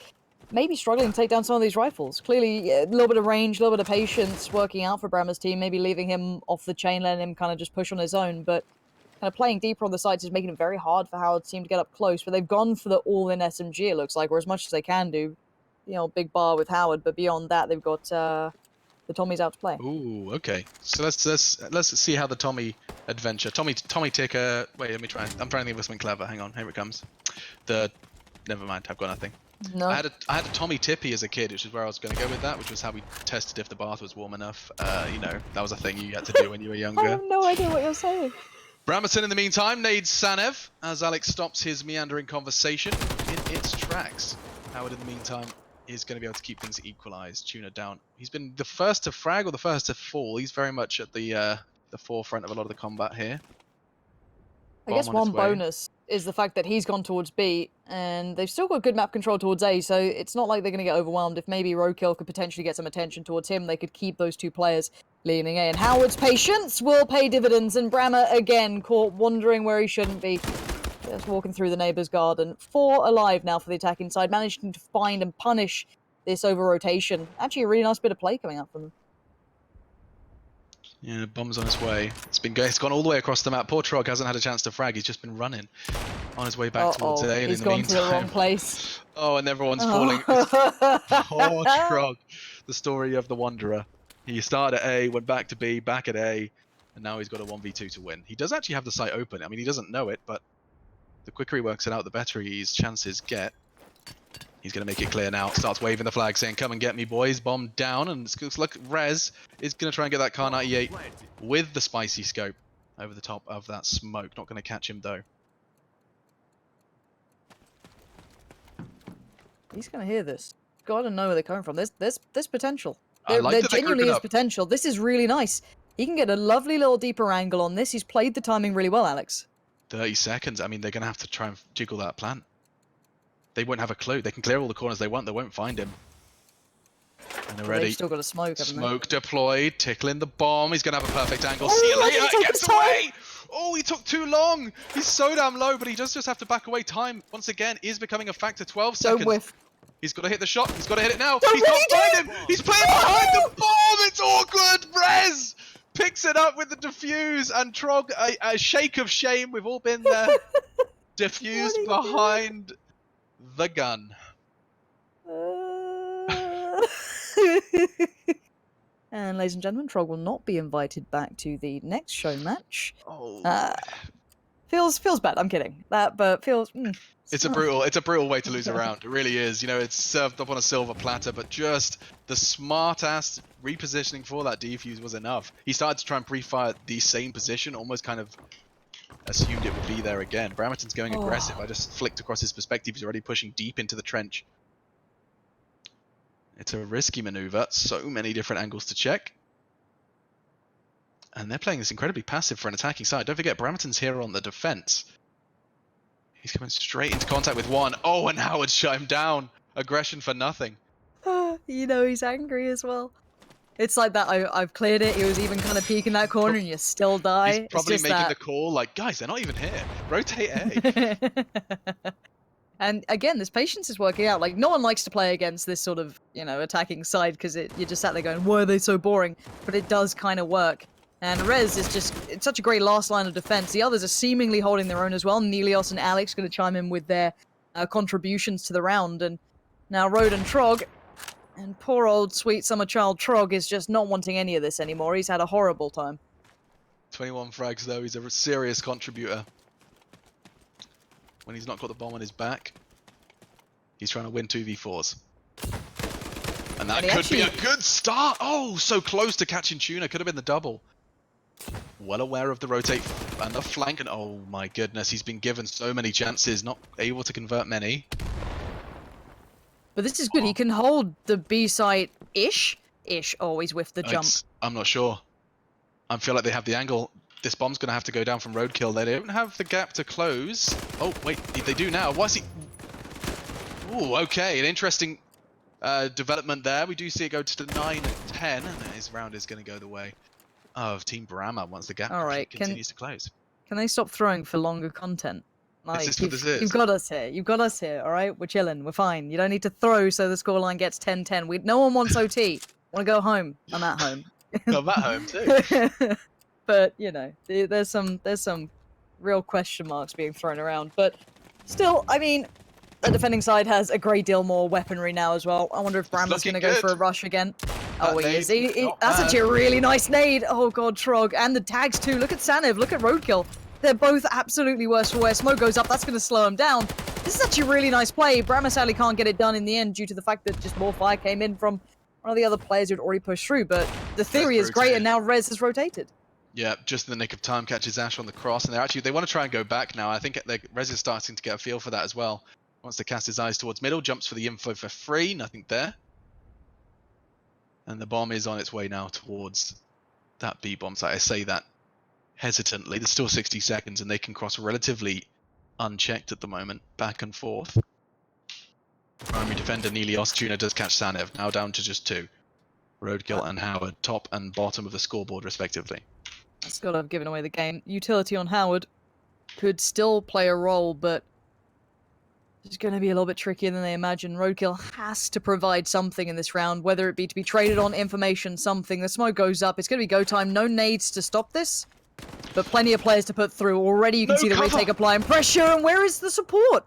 maybe struggling to take down some of these rifles. Clearly, a little bit of range, a little bit of patience working out for Brammer's team, maybe leaving him off the chain, letting him kind of just push on his own, but kind of playing deeper on the sides is making it very hard for Howard's team to get up close. But they've gone for the all-in SMG, it looks like, or as much as they can do. Big bar with Howard, but beyond that, they've got the Tommies out to play. Ooh, okay. So let's see how the Tommy adventure. Tommy Ticker. Wait, let me try. I'm trying to think of something clever. Hang on, here it comes. Never mind. I've got nothing. No. I had a Tommy Tippy as a kid, which is where I was going to go with that, which was how we tested if the bath was warm enough. That was a thing you had to do when you were younger. I have no idea what you're saying. Bramerton, in the meantime, nades Sanev as Alex stops his meandering conversation in its tracks. Howard, in the meantime, is going to be able to keep things equalized. Tuna down. He's been the first to frag or the first to fall. He's very much at the forefront of a lot of the combat here. I guess one bonus is the fact that he's gone towards B, and they've still got good map control towards A, so it's not like they're going to get overwhelmed. If maybe Roadkill could potentially get some attention towards him, they could keep those two players leaning A. And Howard's patience will pay dividends, and Brammer, again, caught wandering where he shouldn't be. Just walking through the neighbour's garden. 4 alive now for the attacking side, managing to find and punish this over-rotation. Actually, a really nice bit of play coming up from them. Yeah, bomb's on its way. It's gone all the way across the map. Poor Trog hasn't had a chance to frag. He's just been running on his way back towards A. He's gone to the wrong place. Oh, and everyone's falling. Poor Trog. The story of the Wanderer. He started at A, went back to B, back at A, and now he's got a 1v2 to win. He does actually have the site open. I mean, he doesn't know it, but the quicker he works it out, the better his chances get. He's going to make it clear now. Starts waving the flag, saying, "Come and get me, boys." Bomb down, and look, Rez is going to try and get that Kar 98 with the spicy scope over the top of that smoke. Not going to catch him, though. He's going to hear this. Got to know where they're coming from. There's potential. I like there that they're genuinely grouping is up. potential. This is really nice. He can get a lovely little deeper angle on this. He's played the timing really well, Alex. 30 seconds. I mean, they're going to have to try and jiggle that plan. They won't have a clue. They can clear all the corners they want. They won't find him. And already, they've still got a smoke, haven't they? Smoke deployed. Tickling the bomb. He's going to have a perfect angle. Oh, See you later. he took Gets his time. away. Oh, he took too long. He's so damn low, but he does just have to back away. Time, once again, is becoming a factor. 12 seconds. Don't whiff. He's got to hit the shot. He's got to hit it now. Don't He's not really find him. He's playing behind the bomb. It's awkward. Rez picks it up with the defuse, and Trog, a shake of shame. We've all been there. Defused behind the gun. And ladies and gentlemen, Trog will not be invited back to the next show match. Oh. Feels bad. I'm kidding. But feels. It's a brutal way to lose a round. It really is. It's served up on a silver platter, but just the smart-ass repositioning for that defuse was enough. He started to try and pre-fire the same position, almost kind of assumed it would be there again. Bramerton's going aggressive. I just flicked across his perspective. He's already pushing deep into the trench. It's a risky maneuver. So many different angles to check. And they're playing this incredibly passive for an attacking side. Don't forget, Bramerton's here on the defense. He's coming straight into contact with one. Oh, and Howard shut him down. Aggression for nothing. You know he's angry as well. It's like that. I've cleared it. He was even kind of peeking that corner, and you still die. He's probably it's just making that... the call like, guys, they're not even here. Rotate A. And again, this patience is working out. Like, no one likes to play against this sort of, you know, attacking side because you're just sat there going, why are they so boring? But it does kind of work. And Rez is just, it's such a great last line of defense. The others are seemingly holding their own as well. Nelios and Alex going to chime in with their contributions to the round. And now Road and Trog, and poor old sweet summer child Trog is just not wanting any of this anymore. He's had a horrible time. 21 frags though, he's a serious contributor. When he's not got the bomb on his back, he's trying to win 2v4s. And that could be a good start. Oh, so close to catching Tuna. Could have been the double. Well aware of the rotate and the flank. And oh my goodness, he's been given so many chances, not able to convert many. But this is good. He can hold the B site-ish. Always with the jump. I'm not sure. I feel like they have the angle. This bomb's going to have to go down from roadkill. They don't have the gap to close. Oh, wait, they do now. Why is he... Ooh, okay, an interesting development there. We do see it go to 9 and 10, and his round is going to go the way of Team Brammer once the gap continues to close. Can they stop throwing for longer content? Like, this is what this is. You've got us here. You've got us here, all right? We're chilling. We're fine. You don't need to throw so the scoreline gets 10-10. No one wants OT. Want to go home? I'm at home. I'm at home too. But, you know, there's some real question marks being thrown around. But still, I mean, the defending side has a great deal more weaponry now as well. I wonder if Brammer's going to go for a rush again. Oh, he is. That's actually a really nice nade. Oh, God, Trog. And the tags, too. Look at Sanev. Look at Roadkill. They're both absolutely worse for wear. Smoke goes up. That's going to slow him down. This is actually a really nice play. Brammer sadly can't get it done in the end due to the fact that just more fire came in from one of the other players who'd already pushed through. But the theory is great, and now Rez has rotated. Yeah, just in the nick of time catches Ash on the cross, and they want to try and go back now. I think Rez is starting to get a feel for that as well. Wants to cast his eyes towards middle, jumps for the info for free, nothing there. And the bomb is on its way now towards that B bomb site. I say that hesitantly. There's still 60 seconds, and they can cross relatively unchecked at the moment, back and forth. Primary defender Nelios Tuna does catch Sanev, now down to just 2. Roadkill and Howard, top and bottom of the scoreboard respectively. That's got to have given away the game. Utility on Howard could still play a role, but it's going to be a little bit trickier than they imagine. Roadkill has to provide something in this round, whether it be to be traded on information, something. The smoke goes up. It's going to be go time. No nades to stop this, but plenty of players to put through. Already you can see the retake applying pressure, and where is the support?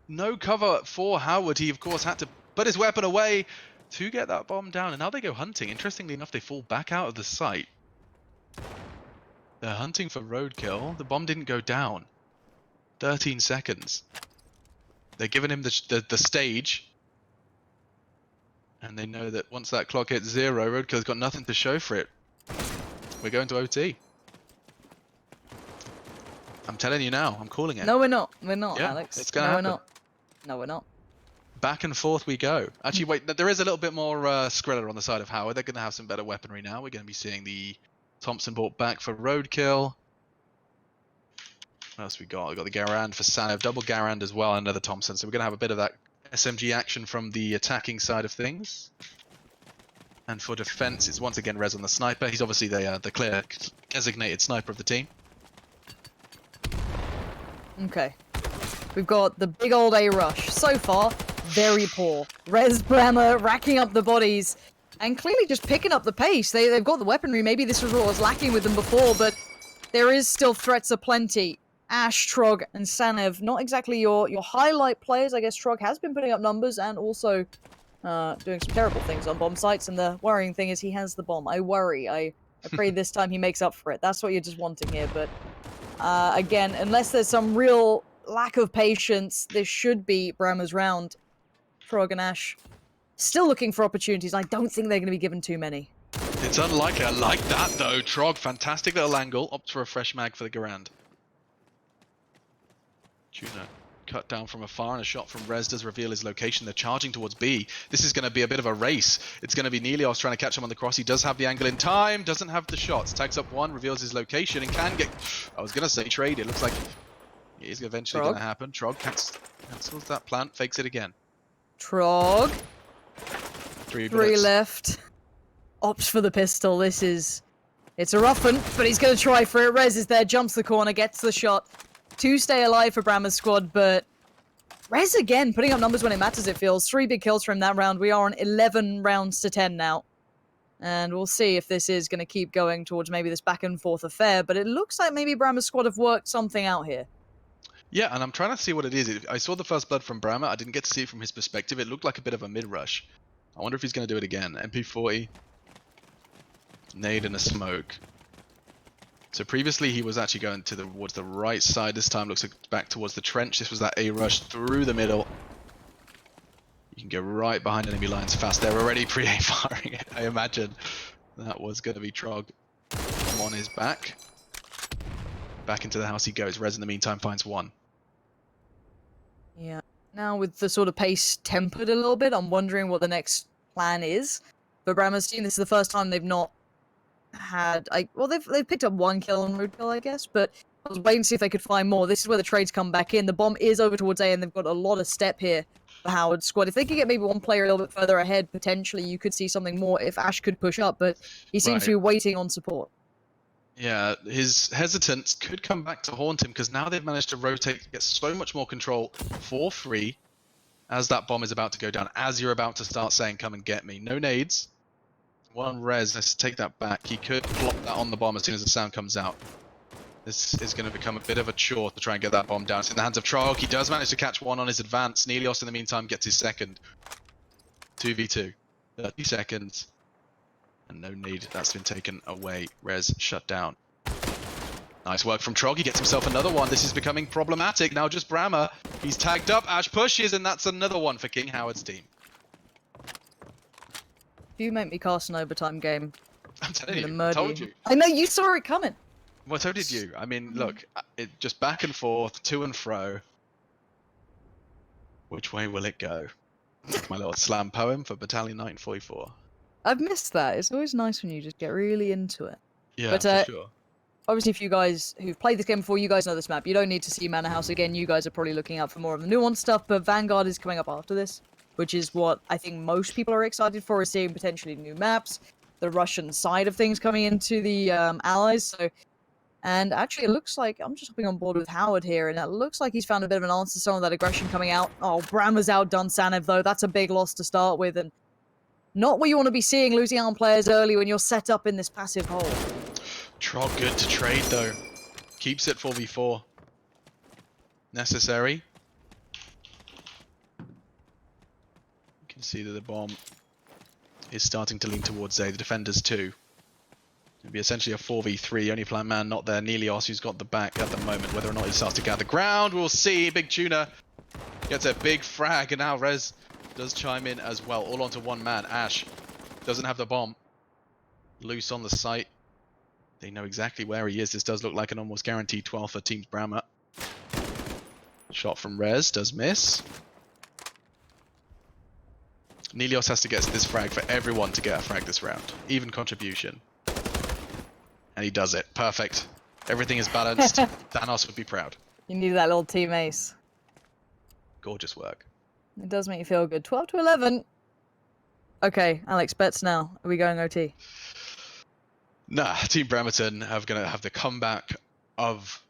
No cover for Howard. He, of course, had to put his weapon away to get that bomb down, and now they go hunting. Interestingly enough, they fall back out of the site. They're hunting for roadkill. The bomb didn't go down. 13 seconds. They're giving him the stage. And they know that once that clock hits 0, roadkill's got nothing to show for it. We're going to OT. I'm telling you now. I'm calling it. No, we're not. We're not, yeah, Alex. It's going to happen. We're not. No, we're not. Back and forth we go. Actually, wait. There is a little bit more Skrilla on the side of Howard. They're going to have some better weaponry now. We're going to be seeing the Thompson brought back for roadkill. What else we got? We got the Garand for Sanev, double Garand as well, another Thompson. So we're going to have a bit of that SMG action from the attacking side of things. And for defense, it's once again Rez on the sniper. He's obviously the clear designated sniper of the team. Okay. We've got the big old A rush. So far, very poor. Rez Brammer racking up the bodies and clearly just picking up the pace. They've got the weaponry. Maybe this was what was lacking with them before, but there is still threats aplenty. Ash, Trog, and Sanev, not exactly your highlight players. I guess Trog has been putting up numbers and also doing some terrible things on bomb sites, and the worrying thing is he has the bomb. I worry. I pray this time he makes up for it. That's what you're just wanting here, but again, unless there's some real lack of patience, this should be Brammer's round. Trog and Ash still looking for opportunities. I don't think they're going to be given too many. It's unlikely. I like that, though. Trog, fantastic little angle. Opts for a fresh mag for the Garand. Tuna cut down from afar, and a shot from Rez does reveal his location. They're charging towards B. This is going to be a bit of a race. It's going to be Nelios trying to catch him on the cross. He does have the angle in time, doesn't have the shots. Tags up one, reveals his location, and can get... I was going to say trade. It looks like It is eventually Trog. going to happen. Trog cancels that plant, fakes it again. Trog. 3 3 bullets. left. Opts for the pistol. It's a rough one, but he's going to try for it. Rez is there, jumps the corner, gets the shot. 2 stay alive for Brammer's squad, but Rez again, putting up numbers when it matters, it feels. 3 big kills from that round. We are on 11 rounds to 10 now. And we'll see if this is going to keep going towards maybe this back and forth affair, but it looks like maybe Brammer's squad have worked something out here. Yeah, and I'm trying to see what it is. I saw the first blood from Brammer. I didn't get to see it from his perspective. It looked like a bit of a mid-rush. I wonder if he's going to do it again. MP40. Nade and a smoke. So previously he was actually going towards the right side. This time looks like back towards the trench. This was that A rush through the middle. You can go right behind enemy lines fast. They're already pre-A firing it. I imagine that was going to be Trog. I'm on his back. Back into the house he goes. Rez in the meantime finds one. Yeah. Now with the sort of pace tempered a little bit, I'm wondering what the next plan is. For Brammer's team, this is the first time they've not had... they've picked up 1 kill on roadkill, I guess, but I was waiting to see if they could find more. This is where the trades come back in. The bomb is over towards A, and they've got a lot of step here for Howard's squad. If they could get maybe one player a little bit further ahead, potentially you could see something more if Ash could push up, but he seems to be waiting on support. Yeah, his hesitance could come back to haunt him because now they've managed to rotate, get so much more control for free as that bomb is about to go down, as you're about to start saying, come and get me. No nades. One res, let's take that back. He could plop that on the bomb as soon as the sound comes out. This is going to become a bit of a chore to try and get that bomb down. It's in the hands of Trog. He does manage to catch one on his advance. Nelios in the meantime gets his second. 2v2. 30 seconds. And no need, that's been taken away. Res shut down. Nice work from Trog, he gets himself another one. This is becoming problematic. Now just Brammer, he's tagged up, Ash pushes, and that's another one for King Howard's team. If you make me cast an overtime game, I'm telling I'm you, gonna I told murder you. I know, you saw it coming. Well, so did you. I mean, look, it just back and forth, to and fro. Which way will it go? My little slam poem for Battalion 1944. I've missed that. It's always nice when you just get really into it. Yeah, But, for sure. Obviously, if you guys who've played this game before, you guys know this map. You don't need to see Manorhouse again. You guys are probably looking out for more of the nuanced stuff, but Vanguard is coming up after this, which is what I think most people are excited for, is seeing potentially new maps, the Russian side of things coming into the Allies. So, and actually, it looks like, I'm just hopping on board with Howard here, and it looks like he's found a bit of an answer to some of that aggression coming out. Oh, Brammer's outdone Sanev, though. That's a big loss to start with, and not what you want to be seeing, losing out on players early when you're set up in this passive hole. Trog good to trade though. Keeps it 4v4. Necessary. You can see that the bomb is starting to lean towards A. The defenders too. It'll be essentially a 4v3. Only plan man not there. Nelios, who's got the back at the moment. Whether or not he starts to gather ground, we'll see. Big Tuna gets a big frag, and now Rez does chime in as well. All onto one man. Ash doesn't have the bomb. Loose on the site. They know exactly where he is. This does look like an almost guaranteed 12 for Team Brammer. Shot from Rez does miss. Nelios has to get this frag for everyone to get a frag this round. Even contribution. And he does it. Perfect. Everything is balanced. Thanos would be proud. You need that little team ace. Gorgeous work. It does make you feel good. 12 to 11. Okay, Alex, bets now. Are we going OT? Nah, Team Bremerton are going to have the comeback of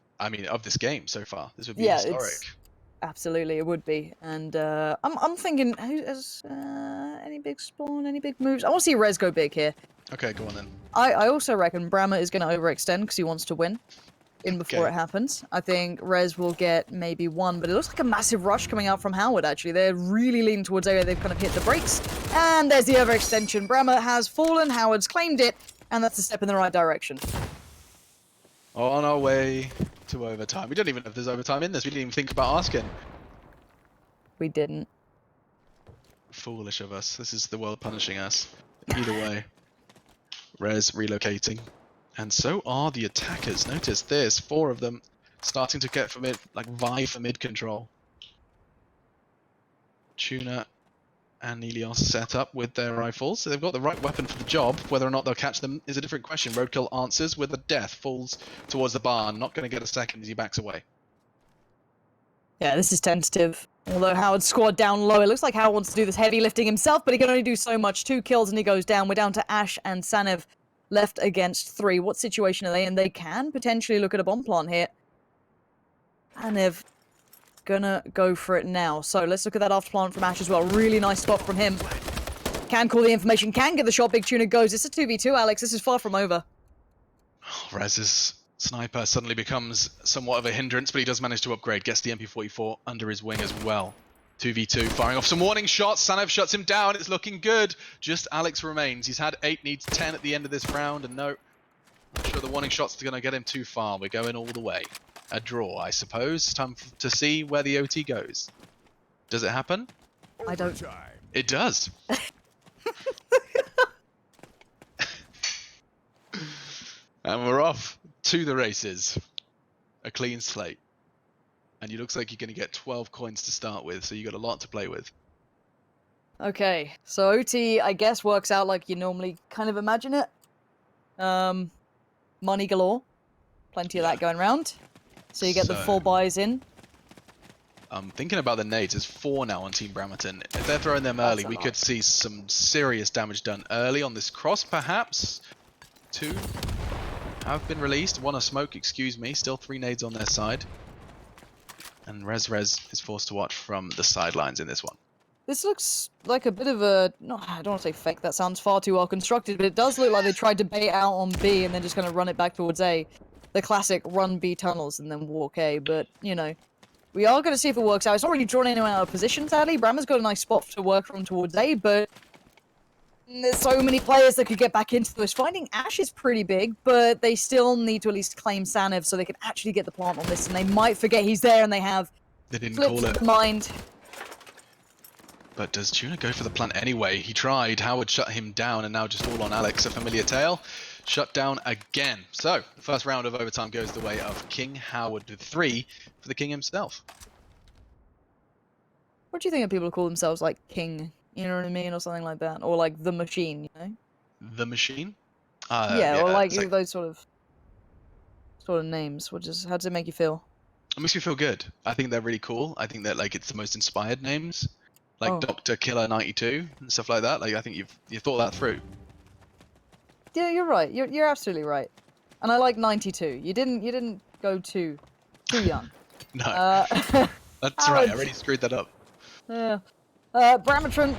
this game so far. This would be historic. Absolutely, it would be. And I'm thinking, who's any big spawn, any big moves? I want to see Rez go big here. Okay, go on then. I also reckon Brammer is going to overextend because he wants to win before it happens. I think Rez will get maybe one, but it looks like a massive rush coming out from Howard, actually. They're really leaning towards area. They've kind of hit the brakes. And there's the overextension. Brammer has fallen. Howard's claimed it. And that's a step in the right direction. On our way to overtime. We don't even know if there's overtime in this. We didn't even think about asking. We didn't. Foolish of us. This is the world punishing us. Either way. Rez relocating. And so are the attackers. Notice this. 4 of them starting to get for mid, vie for mid control. Tuna and Nelios set up with their rifles. So they've got the right weapon for the job. Whether or not they'll catch them is a different question. Roadkill answers with a death. Falls towards the barn. Not going to get a second as he backs away. Yeah, this is tentative. Although Howard's squad down low, it looks like Howard wants to do this heavy lifting himself, but he can only do so much. 2 kills and he goes down. We're down to Ash and Sanev left against 3. What situation are they in? They can potentially look at a bomb plant here. Sanev gonna go for it now. So let's look at that after plant from Ash as well. Really nice spot from him. Can call the information, can get the shot. Big Tuna goes. It's a 2v2, Alex. This is far from over. Rez's sniper suddenly becomes somewhat of a hindrance, but he does manage to upgrade. Gets the MP44 under his wing as well. 2v2, firing off some warning shots. Sanev shuts him down. It's looking good. Just Alex remains. He's had 8, needs 10 at the end of this round, and no, not sure the warning shots are going to get him too far. We're going all the way. A draw, I suppose. Time to see where the OT goes. Does it happen? I don't. It does. And we're off to the races. A clean slate. And it looks like you're going to get 12 coins to start with, so you got a lot to play with. Okay, so OT, I guess, works out like you normally kind of imagine it. Money galore. Plenty of that going around. So you get the full buys in. I'm thinking about the nades. There's 4 now on Team Brammerton. If they're throwing them early, we could see some serious damage done early on this cross, perhaps. 2 have been released. 1 a smoke, excuse me. Still 3 nades on their side. And Rez is forced to watch from the sidelines in this one. This looks like a bit of a... No, I don't want to say fake. That sounds far too well constructed, but it does look like they tried to bait out on B and then just kind of run it back towards A. The classic run B tunnels and then walk A, but, you know, we are going to see if it works out. It's not really drawn anyone out of position, sadly. Brammer's got a nice spot to work from towards A, but there's so many players that could get back into this. Finding Ash is pretty big, but they still need to at least claim Sanev so they can actually get the plant on this, and they might forget he's there, and they have They didn't flipped call it. mind. But does Tuna go for the plant anyway? He tried. Howard shut him down, and now just all on Alex. A familiar tale. Shut down again. So, the first round of overtime goes the way of King Howard with 3 for the King himself. What do you think of people who call themselves, like, King, you know what I mean, or something like that? Or, like, The Machine, you know? The Machine? Yeah, or, like, those sort of names. How does it make you feel? It makes me feel good. I think they're really cool. I think that, like, it's the most inspired names. Like Dr. Killer 92 and stuff like that. Like, I think you've thought that through. Yeah, you're right. You're absolutely right. And I like 92. You didn't go too young. No. That's right. I already screwed that up. Yeah. Brammerton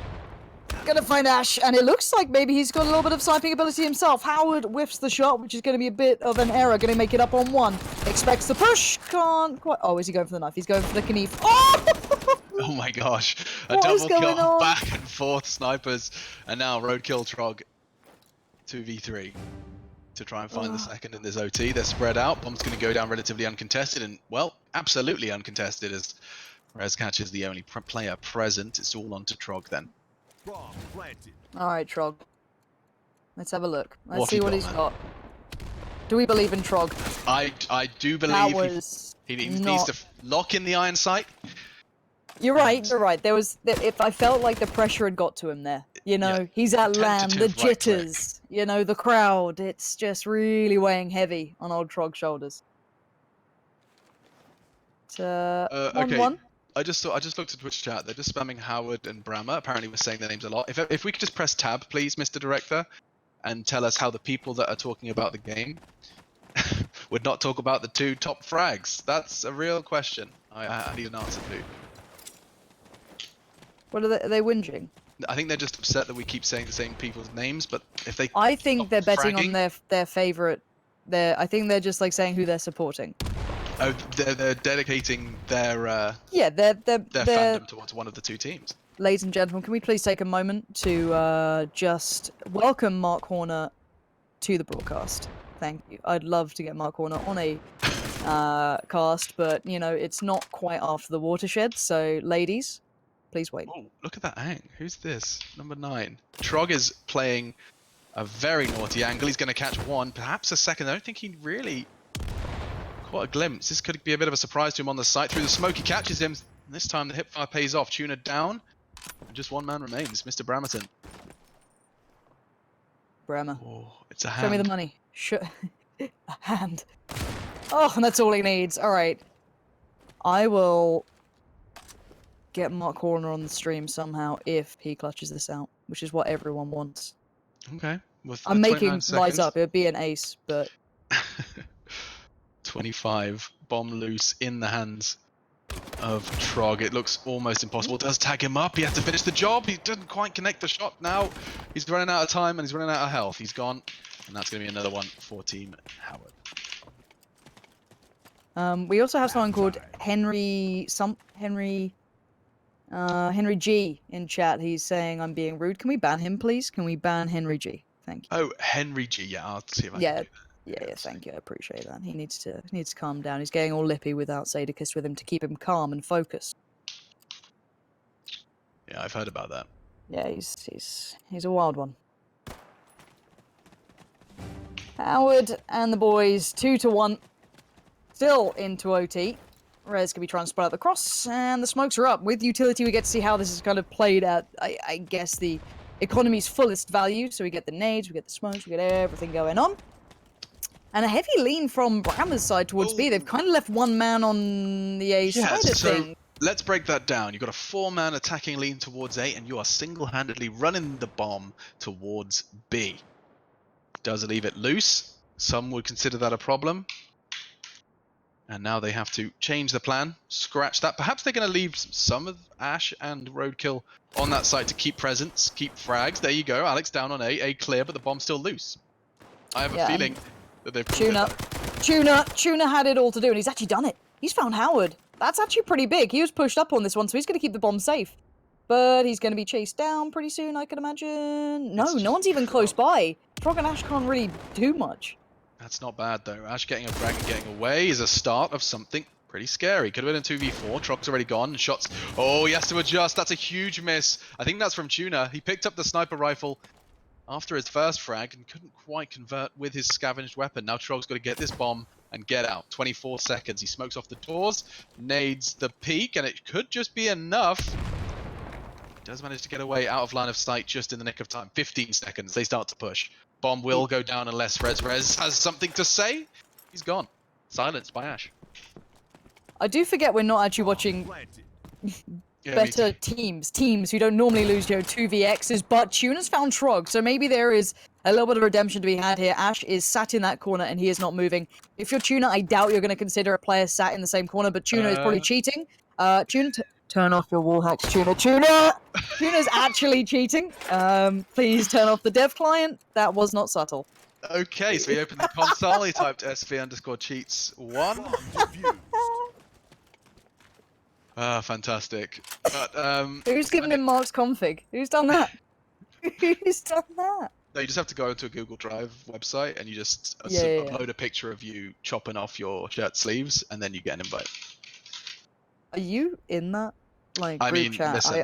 gonna find Ash, and it looks like maybe he's got a little bit of sniping ability himself. Howard whiffs the shot, which is going to be a bit of an error. Going to make it up on 1. Expects the push. Can't quite. Oh, is he going for the knife? He's going for the knife. Oh! Oh my gosh. A What is double going kill, on? back and forth snipers, and now roadkill Trog 2v3 to try and find the second in this OT. They're spread out. Bomb's going to go down relatively uncontested, and, well, absolutely uncontested as Rez catches the only player present. It's all on to Trog then. Alright, Trog. Let's have a look. Let's What see he what got, he's man? got. Do we believe in Trog? I do That believe was he needs not... to lock in the iron sight. You're right, you're right. If I felt like the pressure had got to him there. You know, Yeah. he's at land, the Tentative right jitters, you know, the crowd. It's just really weighing heavy on old Trog's shoulders. Okay. 1-1. I just looked at Twitch chat. They're just spamming Howard and Brammer. Apparently, we're saying their names a lot. If we could just press tab, please, Mr. Director, and tell us how the people that are talking about the game would not talk about the 2 top frags. That's a real question. I need an answer to. What are they whinging? I think they're just upset that we keep saying the same people's names. But if they, I think stop they're betting fragging- on their favorite. I think they're just like saying who they're supporting. Oh, they're dedicating their Yeah, they're fandom towards one of the 2 teams. Ladies and gentlemen, can we please take a moment to just welcome Mark Horner to the broadcast? Thank you. I'd love to get Mark Horner on a cast, but, you know, it's not quite after the watershed, so ladies, please wait. Oh, look at that ang. Who's this? Number 9. Trog is playing a very naughty angle. He's going to catch 1, perhaps a second. I don't think he really caught a glimpse. This could be a bit of a surprise to him on the site. Through the smoke, he catches him. And this time the hipfire pays off. Tuna down. And just 1 man remains. Mr. Brammerton. Brammer. Oh, it's a hand. Show me the money. A hand. Oh, and that's all he needs. All right. I will get Mark Horner on the stream somehow if he clutches this out, which is what everyone wants. Okay. With I'm 29 making lies seconds. up. It would be an ace, but 25 bomb loose in the hands of Trog. It looks almost impossible. Does tag him up. He has to finish the job. He doesn't quite connect the shot now. He's running out of time and he's running out of health. He's gone. And that's going to be another one for Team Howard. we also have someone called Henry G in chat. He's saying I'm being rude. Can we ban him, please? Can we ban Henry G? Thank you. Oh, Henry G. Yeah, I'll see if I can do that. Yeah, thank you. I appreciate that. He needs to calm down. He's getting all lippy without Sadicus with him to keep him calm and focused. Yeah, I've heard about that. Yeah, he's a wild one. Howard and the boys 2-1, still into OT. Rez can be trying to spread out the cross, and the smokes are up. With utility, we get to see how this is kind of played at, I guess, the economy's fullest value. So we get the nades, we get the smokes, we get everything going on. And a heavy lean from Brammer's side towards B. They've kind of left one man on the A side of things. Let's break that down. You've got a 4-man attacking lean towards A, and you are single-handedly running the bomb towards B. Does leave it loose. Some would consider that a problem. And now they have to change the plan, scratch that. Perhaps they're going to leave some of Ash and Roadkill on that side to keep presence, keep frags. There you go. Alex down on A clear, but the bomb's still loose. I have a feeling that they've... Tuna had it all to do, and he's actually done it. He's found Howard. That's actually pretty big. He was pushed up on this one, so he's going to keep the bomb safe. But he's going to be chased down pretty soon, I can imagine. No one's even close by. Frog and Ash can't really do much. That's not bad, though. Ash getting a frag and getting away is a start of something pretty scary. Could have been a 2v4. Trog's already gone. Shots. Oh, he has to adjust. That's a huge miss. I think that's from Tuna. He picked up the sniper rifle after his first frag and couldn't quite convert with his scavenged weapon. Now Trog's got to get this bomb and get out. 24 seconds. He smokes off the doors, nades the peak, and it could just be enough. He does manage to get away out of line of sight just in the nick of time. 15 seconds. They start to push. Bomb will go down unless Rez has something to say. He's gone. Silenced by Ash. I do forget we're not actually watching better teams who don't normally lose 2vx's, but Tuna's found Trog, so maybe there is a little bit of redemption to be had here. Ash is sat in that corner and he is not moving. If you're Tuna, I doubt you're going to consider a player sat in the same corner, but Tuna is probably cheating. Tuna, turn off your wall hacks, Tuna. Tuna's actually cheating. Please turn off the dev client. That was not subtle. Okay, so he opened the console, he typed sv_cheats1. Fantastic. But, who's given him Mark's config? Who's done that? Who's done that? No, you just have to go to a Google Drive website and you just upload a picture of you chopping off your shirt sleeves, and then you get an invite. Are you in that group chat? Listen.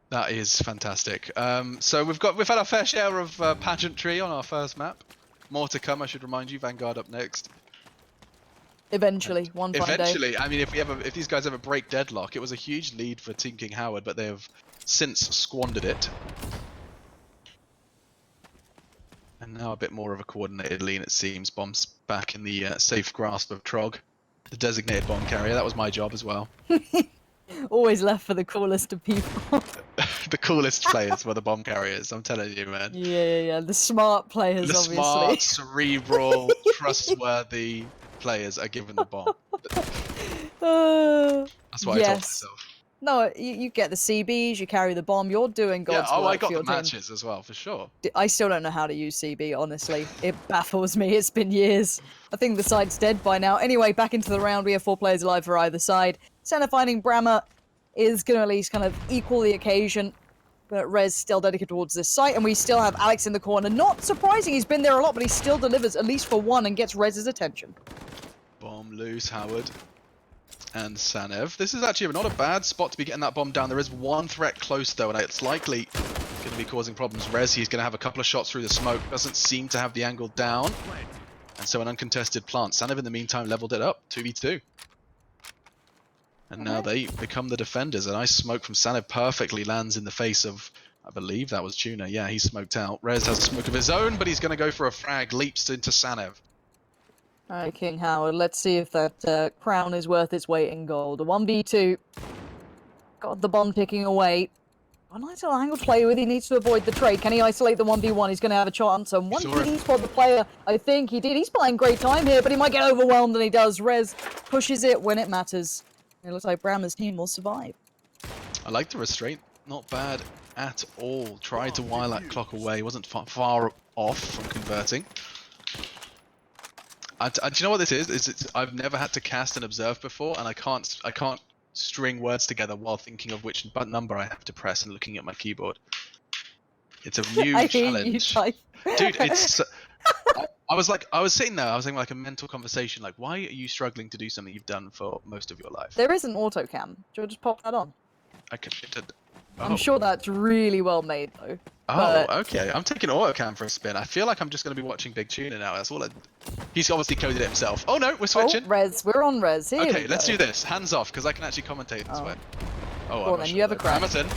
That is fantastic. So we've had our fair share of pageantry on our first map. More to come, I should remind you. Vanguard up next. Eventually, one fine day. Eventually, I mean, if these guys ever break deadlock, it was a huge lead for Team King Howard, but they have since squandered it. And now a bit more of a coordinated lean, it seems. Bombs back in the safe grasp of Trog, the designated bomb carrier. That was my job as well. Always left for the coolest of people. The coolest players were the bomb carriers, I'm telling you, man. Yeah. The smart players, obviously. The smart, cerebral, trustworthy players are given the bomb. That's what I told myself. No, you get the CBs, you carry the bomb, you're doing God's work. I got for your the matches as well, for sure. I still don't know how to use CB, honestly. It baffles me. It's been years. I think the side's dead by now. Anyway, back into the round. We have 4 players alive for either side. Center finding Brammer is going to at least kind of equal the occasion. But Rez still dedicated towards this site, and we still have Alex in the corner. Not surprising, he's been there a lot, but he still delivers at least for one and gets Rez's attention. Bomb loose, Howard. And Sanev. This is actually not a bad spot to be getting that bomb down. There is one threat close though, and it's likely going to be causing problems. Rez, he's going to have a couple of shots through the smoke. Doesn't seem to have the angle down. And so an uncontested plant. Sanev in the meantime leveled it up. 2v2. And now they become the defenders. A nice smoke from Sanev perfectly lands in the face of, I believe that was Tuna. Yeah, he's smoked out. Rez has a smoke of his own, but he's going to go for a frag. Leaps into Sanev. Alright, King Howard, let's see if that crown is worth its weight in gold. A 1v2. Got the bomb ticking away. A nice little angle to play with. He needs to avoid the trade. Can he isolate the 1v1? He's going to have a chance. And one spot the player, I think he did. He's playing great time here, but he might get overwhelmed, and he does. Rez pushes it when it matters. It looks like Brammer's team will survive. I like the restraint. Not bad at all. Tried to while that clock away. Wasn't far off from converting. Do you know what this is? I've never had to cast and observe before, and I can't string words together while thinking of which number I have to press and looking at my keyboard. It's a new challenge, dude. It's. I was sitting there. I was having like a mental conversation. Like, why are you struggling to do something you've done for most of your life? There is an auto cam. Do you just pop that on? I can. I'm sure that's really well made though. Oh, okay. I'm taking AutoCam for a spin. I feel like I'm just going to be watching Big Tuna now. That's all. He's obviously coded it himself. Oh no, we're switching. Oh, Rez. We're on Rez. Here okay, let's do this. Hands off, because I can actually commentate this way. Oh, well, then you have a crack. Hamilton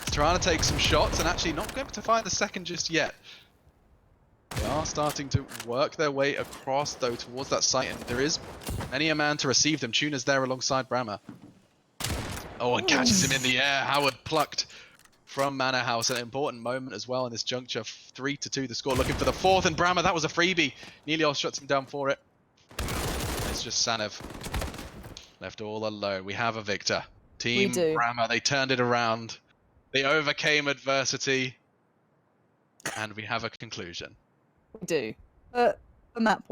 is trying to take some shots and actually not going to find the second just yet. They are starting to work their way across though towards that site, and there is many a man to receive them. Tuna's there alongside Brammer. Oh, and catches him in the air. Howard plucked from Manorhouse, an important moment as well in this juncture. 3-2 the score, looking for the fourth, and Brammer, that was a freebie. Nelios shuts him down for it. It's just Sanev left all alone. We have a victor. Team Brammer, they turned it around. They overcame adversity. And we have a conclusion. We do. From that point.